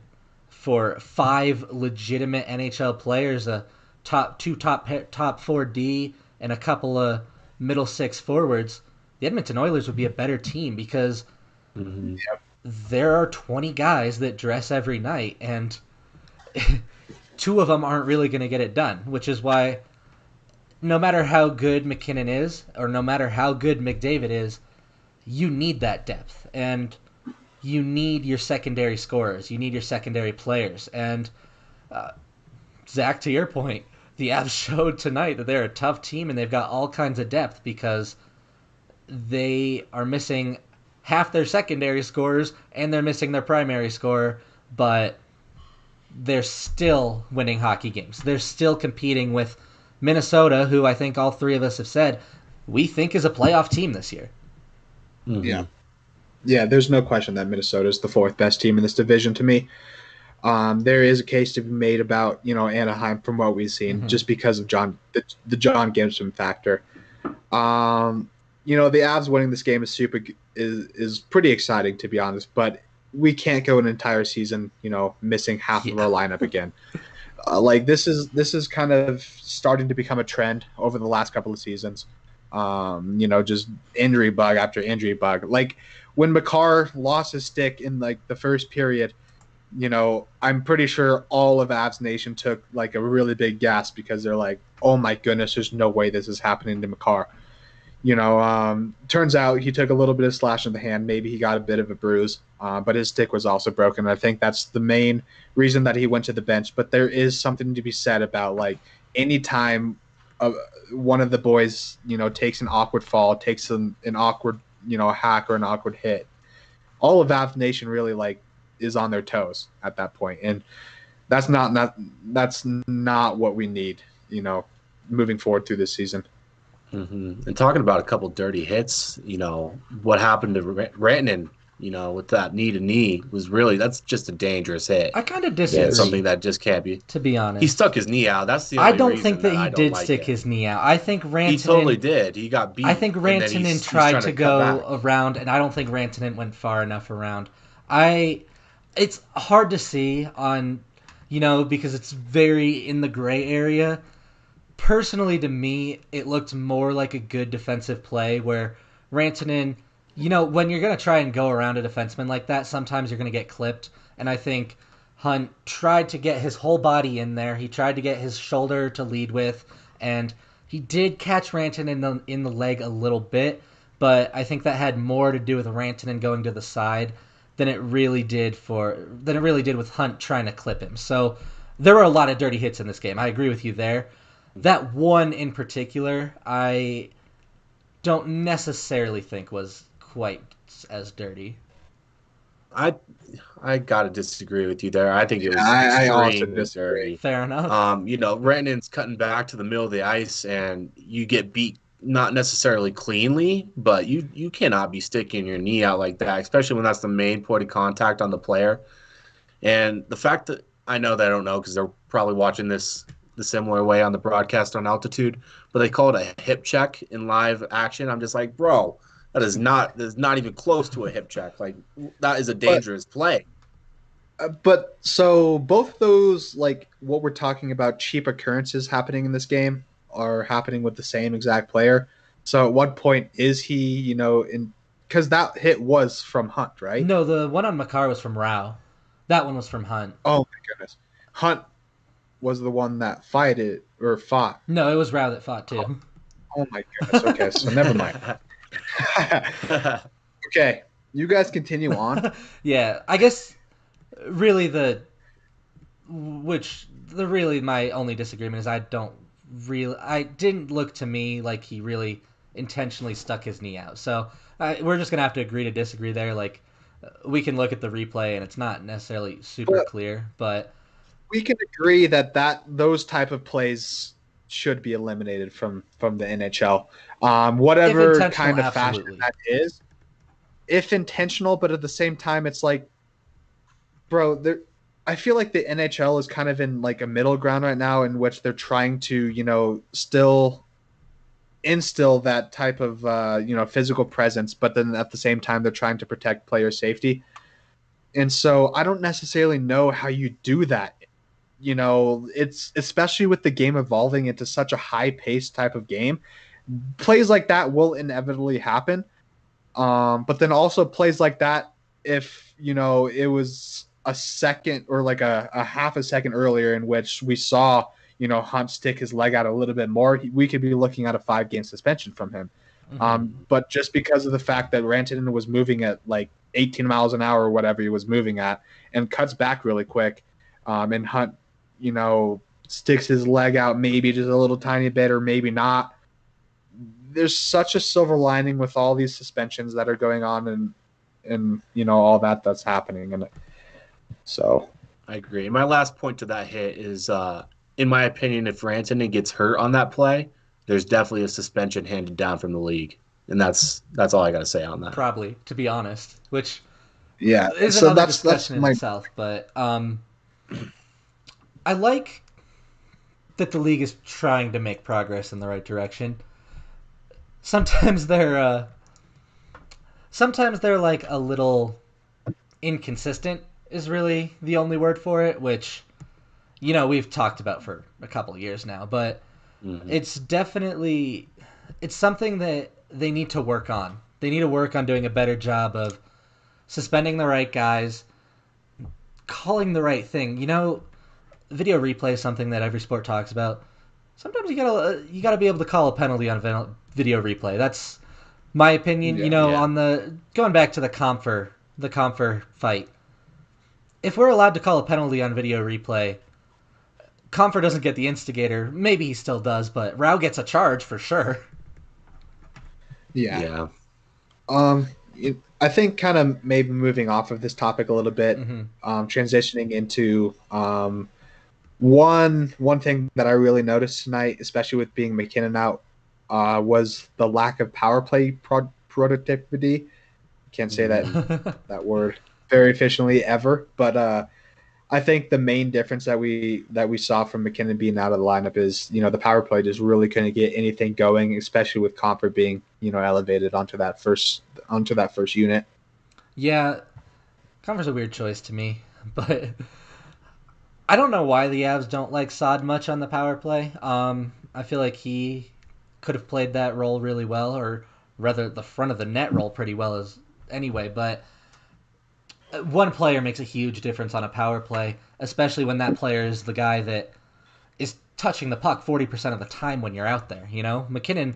for 5 legitimate NHL players, a top 4D, and a couple of middle 6 forwards, the Edmonton Oilers would be a better team because there are 20 guys that dress every night, and 2 of them aren't really going to get it done, which is why no matter how good McKinnon is or no matter how good McDavid is, you need that depth. And you need your secondary scorers. You need your secondary players. And Zach, to your point, the Avs showed tonight that they're a tough team and they've got all kinds of depth because they are missing half their secondary scorers and they're missing their primary scorer, but they're still winning hockey games. They're still competing with Minnesota, who I think all 3 of us have said we think is a playoff team this year. Mm-hmm. Yeah. Yeah, there's no question that Minnesota is the 4th best team in this division to me. There is a case to be made about, Anaheim from what we've seen, just because of the John Gibson factor. The Avs winning this game is pretty exciting, to be honest, but we can't go an entire season, missing half of our lineup again. This is kind of starting to become a trend over the last couple of seasons. Just injury bug after injury bug. Like when Makar lost his stick in the first period, I'm pretty sure all of Avs Nation took a really big gasp because they're like, oh my goodness, there's no way this is happening to Makar. Turns out he took a little bit of slash in the hand. Maybe he got a bit of a bruise, but his stick was also broken. I think that's the main reason that he went to the bench. But there is something to be said about any time one of the boys, takes an awkward fall, takes an awkward, hack or an awkward hit, all of Avs Nation really is on their toes at that point, and that's not what we need, moving forward through this season. Mm-hmm. And talking about a couple dirty hits, what happened to Rantanen, with that knee-to-knee that's just a dangerous hit. I kind of disagree. It's something that just can't be. To be honest, he stuck his knee out. That's the only I don't reason think that he did stick his knee out. I think Rantanen. He totally did. He got beat. I think Rantanen tried to go around, and I don't think Rantanen went far enough around. It's hard to see on, because it's very in the gray area. Personally, to me, it looked more like a good defensive play where Rantanen, when you're going to try and go around a defenseman like that, sometimes you're going to get clipped. And I think Hunt tried to get his whole body in there. He tried to get his shoulder to lead with, and he did catch Rantanen in the leg a little bit, but I think that had more to do with Rantanen going to the side than it really did with Hunt trying to clip him. So there were a lot of dirty hits in this game. I agree with you there. That one in particular, I don't necessarily think was quite as dirty. I gotta disagree with you there. I think it was I also extremely disagree. dirty. Fair enough. Rantanen's cutting back to the middle of the ice, and you get beat not necessarily cleanly, but you cannot be sticking your knee out like that, especially when that's the main point of contact on the player. And the fact that I know they don't know because they're probably watching this the similar way on the broadcast on altitude, but they call it a hip check in live action. I'm just like, bro, that is not even close to a hip check. That is a dangerous play. But so both those, what we're talking about, cheap occurrences happening in this game are happening with the same exact player. So at what point is he, because that hit was from Hunt, right? No, the one on Makar was from Rao. That one was from Hunt. Oh my goodness. Hunt was the one that fought. No, it was Rao that fought too. Oh my goodness. Okay, so never mind. Okay, you guys continue on. Yeah, I guess really my only disagreement is I didn't look to me like he really intentionally stuck his knee out. So we're just gonna have to agree to disagree there. We can look at the replay and it's not necessarily super clear, but we can agree that those type of plays should be eliminated from the NHL. If Whatever intentional, kind of fashion absolutely. that is, if intentional, but at the same time, it's like, bro, there. I feel like the NHL is kind of in like a middle ground right now, in which they're trying to, still instill that type of physical presence, but then at the same time they're trying to protect player safety. And so I don't necessarily know how you do that. It's especially with the game evolving into such a high paced type of game. Plays like that will inevitably happen. But then also plays like that, if it was a second or like a half a second earlier in which we saw Hunt stick his leg out a little bit more, we could be looking at a 5-game suspension from him. But just because of the fact that Rantanen was moving at like 18 miles an hour or whatever he was moving at, and cuts back really quick, and Hunt, sticks his leg out maybe just a little tiny bit or maybe not. There's such a silver lining with all these suspensions that are going on, and all that's happening, and so I agree. My last point to that hit is, in my opinion, if Rantanen gets hurt on that play, there's definitely a suspension handed down from the league, and that's all I got to say on that. Probably, to be honest, which yeah. is So another that's discussion in my itself. But I like that the league is trying to make progress in the right direction. Sometimes they're like a little inconsistent is really the only word for it, which we've talked about for a couple of years now, but it's definitely it's something that they need to work on. They need to work on doing a better job of suspending the right guys, calling the right thing. Video replay is something that every sport talks about. Sometimes you gotta be able to call a penalty on video replay. That's my opinion. Yeah. On the going back to the Comfer fight. If we're allowed to call a penalty on video replay, Comfer doesn't get the instigator. Maybe he still does, but Rao gets a charge for sure. yeah. Yeah. I think kind of maybe moving off of this topic a little bit, transitioning into one thing that I really noticed tonight, especially with being McKinnon out, was the lack of power play productivity. Can't say that word very efficiently ever, but I think the main difference that we saw from McKinnon being out of the lineup is the power play just really couldn't get anything going, especially with Comfort being elevated onto that first unit. Yeah, Comfer's a weird choice to me, but I don't know why the Avs don't like Sod much on the power play. I feel like he could have played that role really well, or rather the front of the net role pretty well as anyway, but one player makes a huge difference on a power play, especially when that player is the guy that is touching the puck 40% of the time when you're out there. McKinnon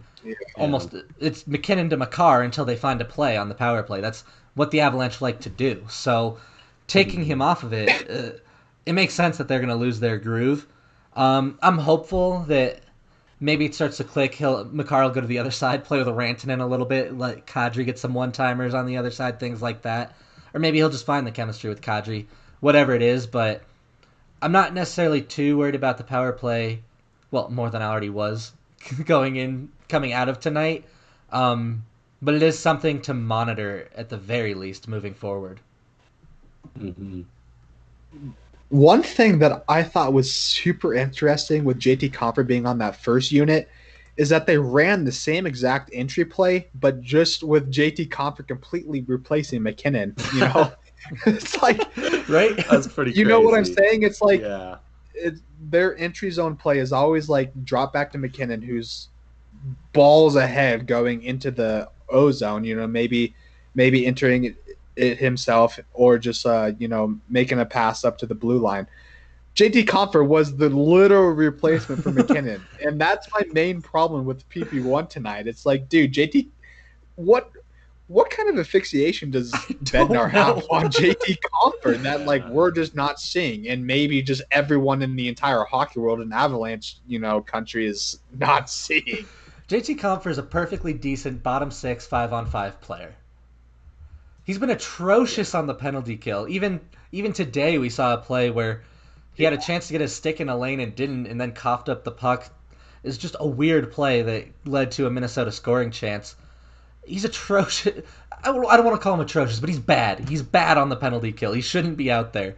almost it's McKinnon to Makar until they find a play on the power play. That's what the Avalanche like to do. So taking him off of it, it makes sense that they're going to lose their groove. I'm hopeful that maybe it starts to click. Makar will go to the other side, play with a Rantanen a little bit, let Kadri get some one-timers on the other side, things like that. Or maybe he'll just find the chemistry with Kadri, whatever it is. But I'm not necessarily too worried about the power play. Well, more than I already was coming out of tonight. But it is something to monitor at the very least moving forward. Mm-hmm. One thing that I thought was super interesting with JT Compher being on that first unit is that they ran the same exact entry play, but just with JT Compher completely replacing McKinnon. It's like, right? That's pretty crazy. You know what I'm saying? It's like Yeah. their entry zone play is always like drop back to McKinnon, who's balls ahead going into the O zone. Maybe entering it himself or just making a pass up to the blue line. JT Compher was the literal replacement for McKinnon, and that's my main problem with PP1 tonight. It's like, dude, JT, what kind of asphyxiation does Bednar have on JT Compher that we're just not seeing, and maybe just everyone in the entire hockey world and Avalanche country is not seeing? JT Compher is a perfectly decent bottom six 5-on-5 player. He's been atrocious on the penalty kill. Even today we saw a play where he had a chance to get his stick in a lane and didn't, and then coughed up the puck. It's just a weird play that led to a Minnesota scoring chance. He's atrocious. I don't want to call him atrocious, but he's bad. He's bad on the penalty kill. He shouldn't be out there.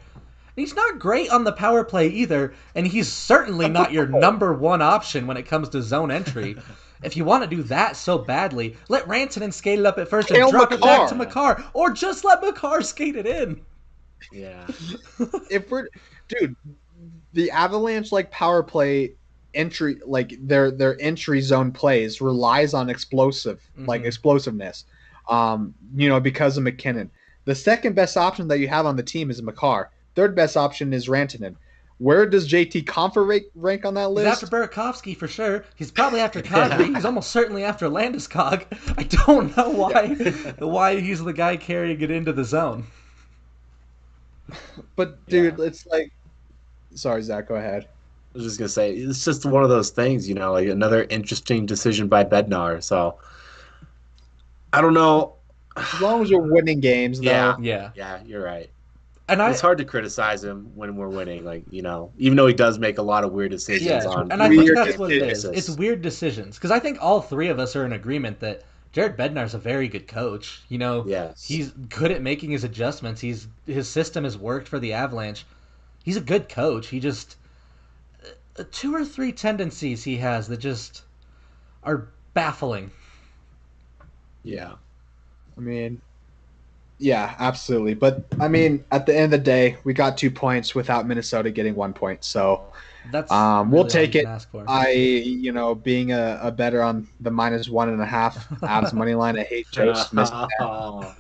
He's not great on the power play either, and he's certainly not your number one option when it comes to zone entry. If you want to do that so badly, let Rantanen skate it up at first and drop it back to Makar, or just let Makar skate it in. Yeah. Dude, the Avalanche power play entry, their entry zone plays relies on explosiveness. Because of McKinnon. The second best option that you have on the team is Makar. Third best option is Rantanen. Where does JT Compher rank on that list? He's after Burakovsky for sure. He's probably after Kadri. He's almost certainly after Landeskog. I don't know why he's the guy carrying it into the zone. But dude, it's sorry, Zach, go ahead. I was just gonna say it's just one of those things, another interesting decision by Bednar. So I don't know. As long as you're winning games, though. Yeah, you're right. And it's hard to criticize him when we're winning, even though he does make a lot of weird decisions and I think that's what it is. It's weird decisions because I think all three of us are in agreement that Jared Bednar's a very good coach. He's good at making his adjustments. His system has worked for the Avalanche. He's a good coach. He just 2 or 3 tendencies he has that just are baffling. Yeah. Yeah, absolutely. But, at the end of the day, we got 2 points without Minnesota getting 1 point. So that's we'll take it. Being a better on the -1.5 Avs money line, I hate Joe's missing that.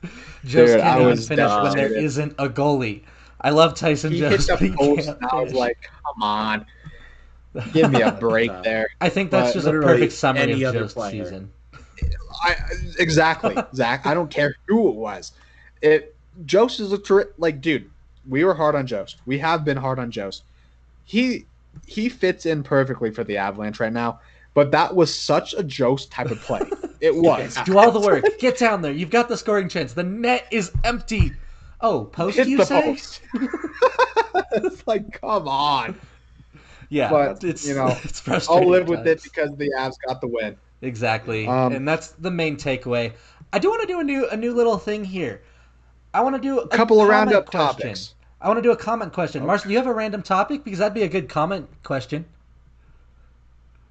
Joe can't even finish when there isn't a goalie. I love Tyson Jones. He hit the post, and I was like, come on. Give me a break there. I think that's just a perfect summary of Joe's season. Exactly, Zach. I don't care who it was. Jost is dude. We were hard on Jost. We have been hard on Jost. He fits in perfectly for the Avalanche right now. But that was such a Jost type of play. It was. Do all the work. Get down there. You've got the scoring chance. The net is empty. Oh, post hit you the say? Post. It's come on. Yeah, but it's frustrating. I'll live with it because the Avs got the win. Exactly, and that's the main takeaway. I do want to do a new little thing here. I want to do a couple of roundup question. Topics. I want to do a comment question. Okay. Marcel, do you have a random topic? Because that'd be a good comment question.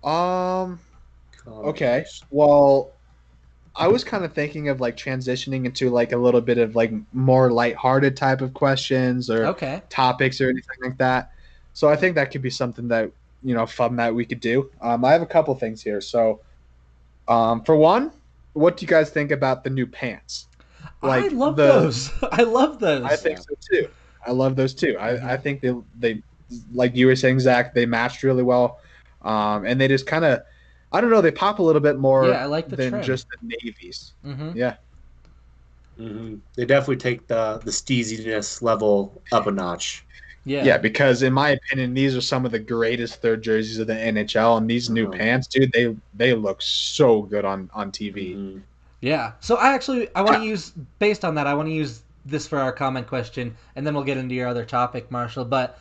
Okay. Well, I was kind of thinking of transitioning into a little bit of more lighthearted type of questions or topics or anything like that. So I think that could be something that fun that we could do. I have a couple things here. So, for one, what do you guys think about the new pants? I love those. I love those. I think so too. I love those too. I think they like you were saying, Zach, they matched really well, and they just kind of, I don't know, they pop a little bit more than trim. Just the navies. Mm-hmm. Yeah. Mm-hmm. They definitely take the steeziness level up a notch. Yeah, because in my opinion, these are some of the greatest third jerseys of the NHL, and these new pants, dude, they look so good on TV. Mm-hmm. Yeah. So I want to use, based on that, I want to use this for our comment question, and then we'll get into your other topic, Marshall. But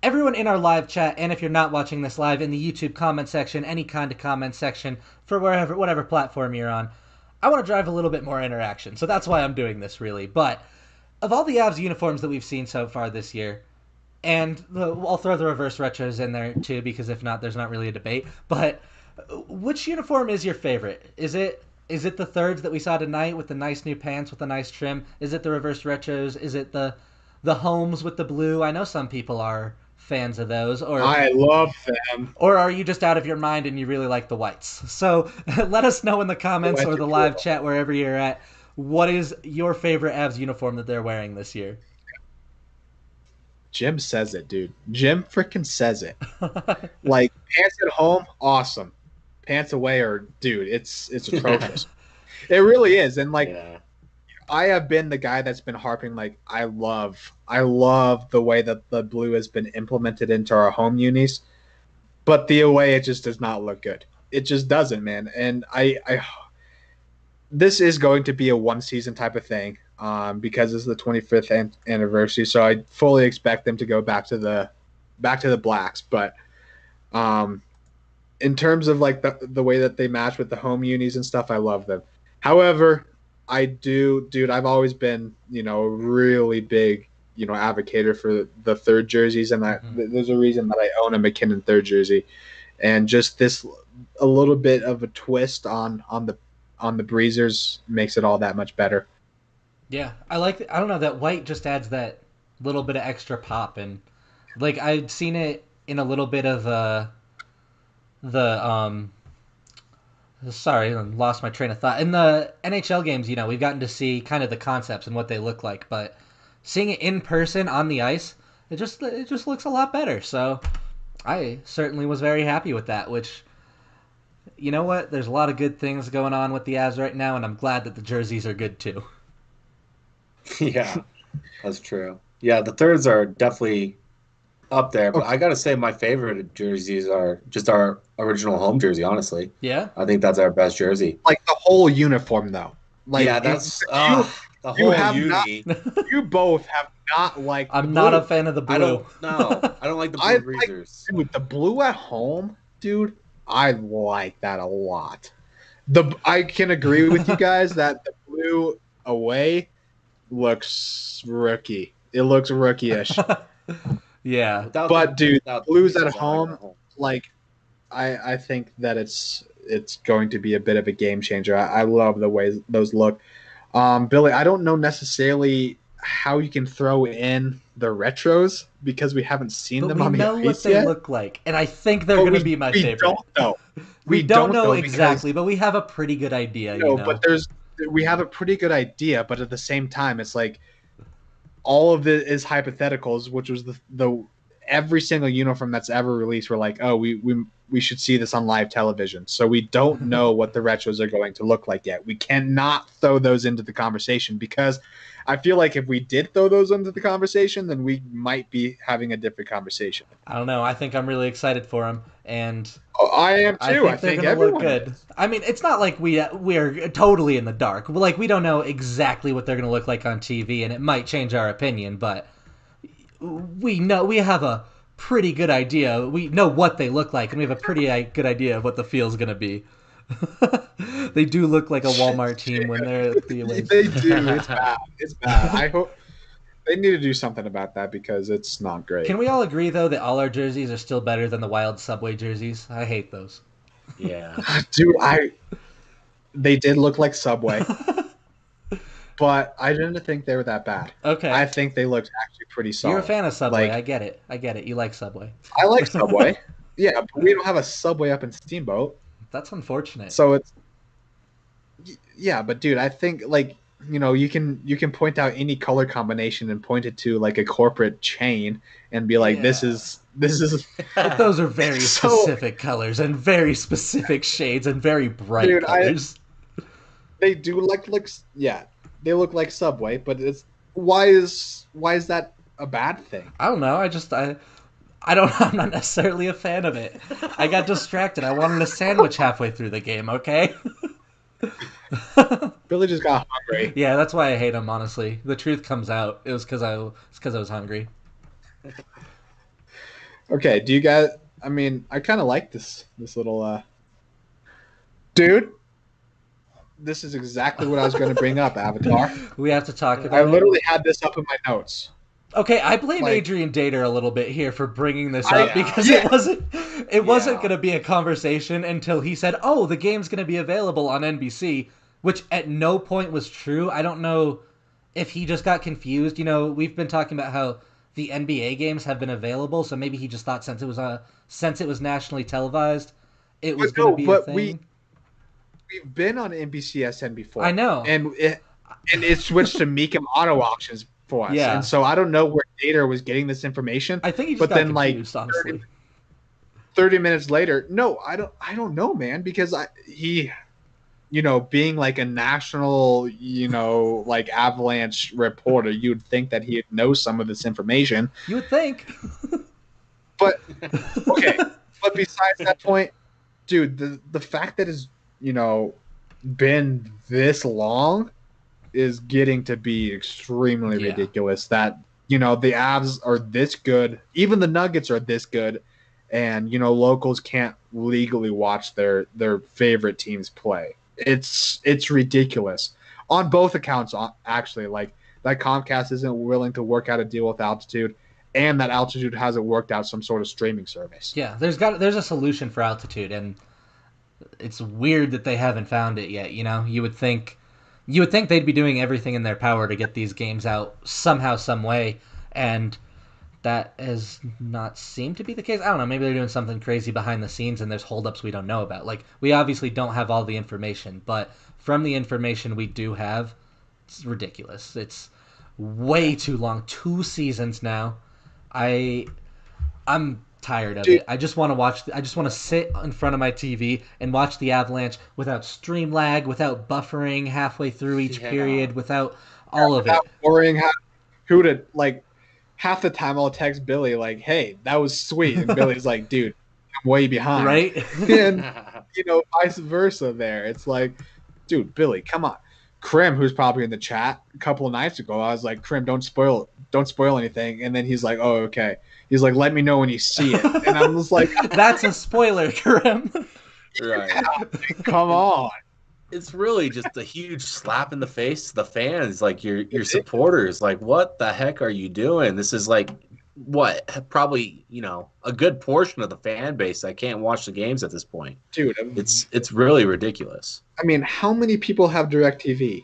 everyone in our live chat, and if you're not watching this live, in the YouTube comment section, any kind of comment section, for whatever platform you're on, I want to drive a little bit more interaction. So that's why I'm doing this, really. But of all the Avs uniforms that we've seen so far this year, and I'll throw the reverse retros in there too, because if not, there's not really a debate. But which uniform is your favorite? Is it the thirds that we saw tonight with the nice new pants with the nice trim? Is it the reverse retros? Is it the homes with the blue? I know some people are fans of those. Or I love them. Or are you just out of your mind and you really like the whites? So let us know in the comments or the live chat, wherever you're at, what is your favorite Avs uniform that they're wearing this year? Jim says it, dude. Jim freaking says it. Pants at home, awesome. Pants away dude, it's atrocious. It really is. And I have been the guy that's been harping I love the way that the blue has been implemented into our home unis, but the away, it just does not look good. It just doesn't, man. And I this is going to be a one season type of thing. because it's the 25th anniversary. So I fully expect them to go back to the blacks. But in terms of like the way that they match with the home unis and stuff, I love them. However, dude, I've always been, a really big, advocate for the third jerseys, and there's a reason that I own a McKinnon third jersey, and just this a little bit of a twist on the Breezers makes it all that much better. Yeah, I don't know, that white just adds that little bit of extra pop, and like I'd seen it in a little bit of the sorry, I lost my train of thought. In the NHL games, we've gotten to see kind of the concepts and what they look like, but seeing it in person on the ice, it just looks a lot better. So I certainly was very happy with that, which, you know what? There's a lot of good things going on with the Avs right now, and I'm glad that the jerseys are good too. Yeah, that's true. Yeah, the thirds are definitely up there, but I gotta say my favorite jerseys are just our original home jersey. Honestly, Yeah? I think that's our best jersey. Like the whole uniform, though. Like Yeah, that's you, the you whole have uni. you both have not liked. I'm the not blue. a fan of the blue. I don't know. I don't like the I blue like, breezers. dude, the blue at home, dude. I like that a lot. I can agree with you guys that the blue away looks rookie. It looks rookie-ish. Yeah. But dude, without blues the at design home, like I think that it's going to be a bit of a game changer. I love the way those look. Billy, I don't know necessarily how you can throw in the retros because we haven't seen But them we on the know what ice they yet. look like, and I think they're But going to be my we favorite. don't know. We don't know because, exactly, but we have a pretty good idea, but we have a pretty good idea, but at the same time, it's like all of it is hypotheticals, which was the every single uniform that's ever released. We're like, oh, we should see this on live television. So we don't know what the retros are going to look like yet. We cannot throw those into the conversation because I feel like if we did throw those into the conversation, then we might be having a different conversation. I don't know. I think I'm really excited for them, and Oh, I am too. I think they're going to look good. Is. I mean, it's not like we're totally in the dark. Like, we don't know exactly what they're going to look like on TV, and it might change our opinion, but we have a pretty good idea. We know what they look like, and we have a pretty good idea of what the feel's going to be. They do look like a Walmart team when they're at the away. They do. It's bad. It's bad. I hope they need to do something about that because it's not great. Can we all agree, though, that all our jerseys are still better than the Wild Subway jerseys? I hate those. Yeah, dude, they did look like Subway, but I didn't think they were that bad. Okay. I think they looked actually pretty solid. You're a fan of Subway. Like, I get it. You like Subway. I like Subway. Yeah, but we don't have a Subway up in Steamboat. That's unfortunate. So it's yeah, but dude, I think like you can point out any color combination and point it to like a corporate chain and be like, this is. But those are very specific colors and very specific shades and very bright colors. They do they look like Subway, but it's why is that a bad thing? I don't know. I'm not necessarily a fan of it. I got distracted. I wanted a sandwich halfway through the game, okay? Billy just got hungry. Yeah, that's why I hate him, honestly. The truth comes out. It was because I was hungry. Okay, do you guys I mean, I kind of like this little dude. This is exactly what I was going to bring up, Avatar. We have to talk about I literally had this up in my notes. Okay, I blame Adrian Dater a little bit here for bringing this up because it wasn't going to be a conversation until he said, "Oh, the game's going to be available on NBC," which at no point was true. I don't know if he just got confused. We've been talking about how the NBA games have been available, so maybe he just thought since it was nationally televised, it was going to be a thing. We've been on NBCSN before. I know, and it switched to Meekum Auto Auctions for us. Yeah. And so I don't know where Dater was getting this information. I think he just got confused, honestly. 30 minutes later, no, I don't know, man, because he being like a national, like Avalanche reporter, you'd think that he'd know some of this information. You would think. But okay, but besides that point, dude, the fact that it's been this long is getting to be extremely Yeah. ridiculous. That the Avs are this good, even the Nuggets are this good, and locals can't legally watch their favorite teams play. It's ridiculous on both accounts. Actually, like that Comcast isn't willing to work out a deal with Altitude, and that Altitude hasn't worked out some sort of streaming service. Yeah, there's a solution for Altitude, and it's weird that they haven't found it yet. You would think they'd be doing everything in their power to get these games out somehow, some way, and that has not seemed to be the case. I don't know. Maybe they're doing something crazy behind the scenes, and there's holdups we don't know about. Like, we obviously don't have all the information, but from the information we do have, it's ridiculous. It's way too long. 2 seasons now. I'm tired of Dude. it. I just want to watch. I just want to sit in front of my TV and watch the Avalanche without stream lag, without buffering halfway through each period, without all of it. Without worrying who to like. Half the time I'll text Billy like, "Hey, that was sweet," and Billy's like, "Dude, I'm way behind." Right? And vice versa. There, it's like, "Dude, Billy, come on." Krim, who's probably in the chat a couple of nights ago, I was like, "Krim, don't spoil anything." And then he's like, "Oh, okay." He's like, "Let me know when you see it." And I'm just like, That's a spoiler, Karim. Right. "Come on." It's really just a huge slap in the face to the fans, like your supporters. Like, what the heck are you doing? This is like what probably a good portion of the fan base that can't watch the games at this point. Dude, It's really ridiculous. I mean, how many people have DirecTV?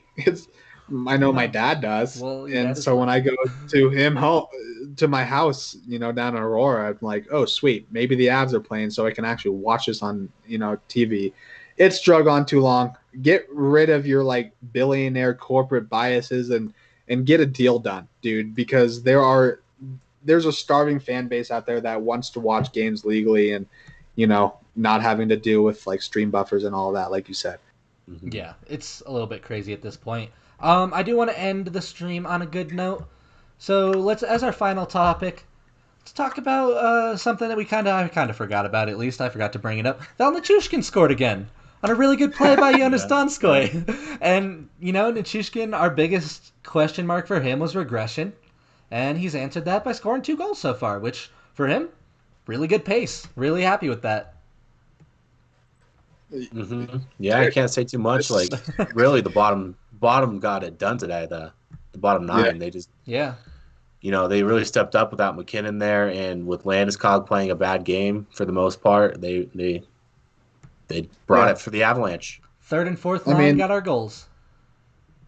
I know my dad does. Well, and so when I go to my house, down in Aurora, I'm like, oh, sweet, maybe the Avs are playing, so I can actually watch this on, TV. It's drug on too long. Get rid of your like billionaire corporate biases and get a deal done, dude, because there's a starving fan base out there that wants to watch games legally and, not having to deal with like stream buffers and all that, like you said. Yeah, it's a little bit crazy at this point. I do want to end the stream on a good note. So let's, as our final topic, let's talk about something that I kind of forgot about. At least I forgot to bring it up. Val Nichushkin scored again on a really good play by Jonas Donskoy. And Nichushkin, our biggest question mark for him was regression, and he's answered that by scoring 2 goals so far, which for him, really good pace. Really happy with that. Mm-hmm. Yeah, I can't say too much. Like, really, the bottom got it done today. The bottom 9, they just they really stepped up without McKinnon there, and with Landeskog playing a bad game for the most part, they brought it for the Avalanche. Third and fourth line got our goals.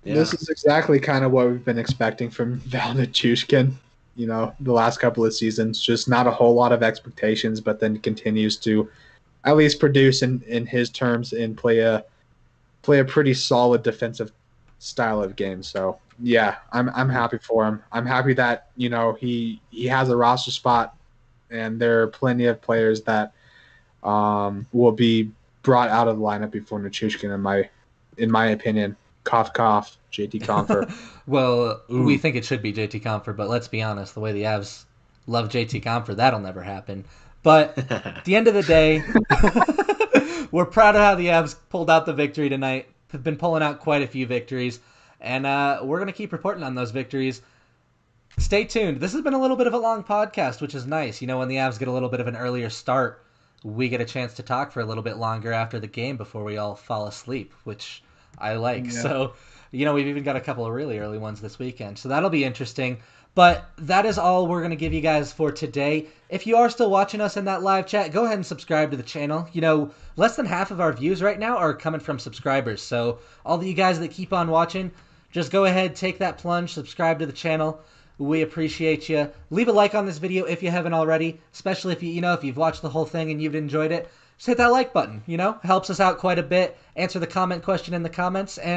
Yeah. This is exactly kind of what we've been expecting from Val Nichushkin. The last couple of seasons, just not a whole lot of expectations, but then continues to at least produce in his terms and play a pretty solid defensive style of game. So yeah, I'm happy for him. I'm happy that he has a roster spot, and there are plenty of players that will be brought out of the lineup before Nichushkin, in my opinion. Cough, cough, JT Compher. Well, we think it should be JT Compher, but let's be honest, the way the Avs love JT Compher, that'll never happen. But at the end of the day, we're proud of how the Avs pulled out the victory tonight. Have been pulling out quite a few victories, and we're going to keep reporting on those victories. Stay tuned. This has been a little bit of a long podcast, which is nice. When the Avs get a little bit of an earlier start, we get a chance to talk for a little bit longer after the game before we all fall asleep, which I like. Yeah. So, we've even got a couple of really early ones this weekend. So that'll be interesting. But that is all we're going to give you guys for today. If you are still watching us in that live chat, go ahead and subscribe to the channel. Less than half of our views right now are coming from subscribers. So all of you guys that keep on watching, just go ahead, take that plunge, subscribe to the channel. We appreciate you. Leave a like on this video if you haven't already, especially if if you've watched the whole thing and you've enjoyed it. Just hit that like button, helps us out quite a bit. Answer the comment question in the comments, and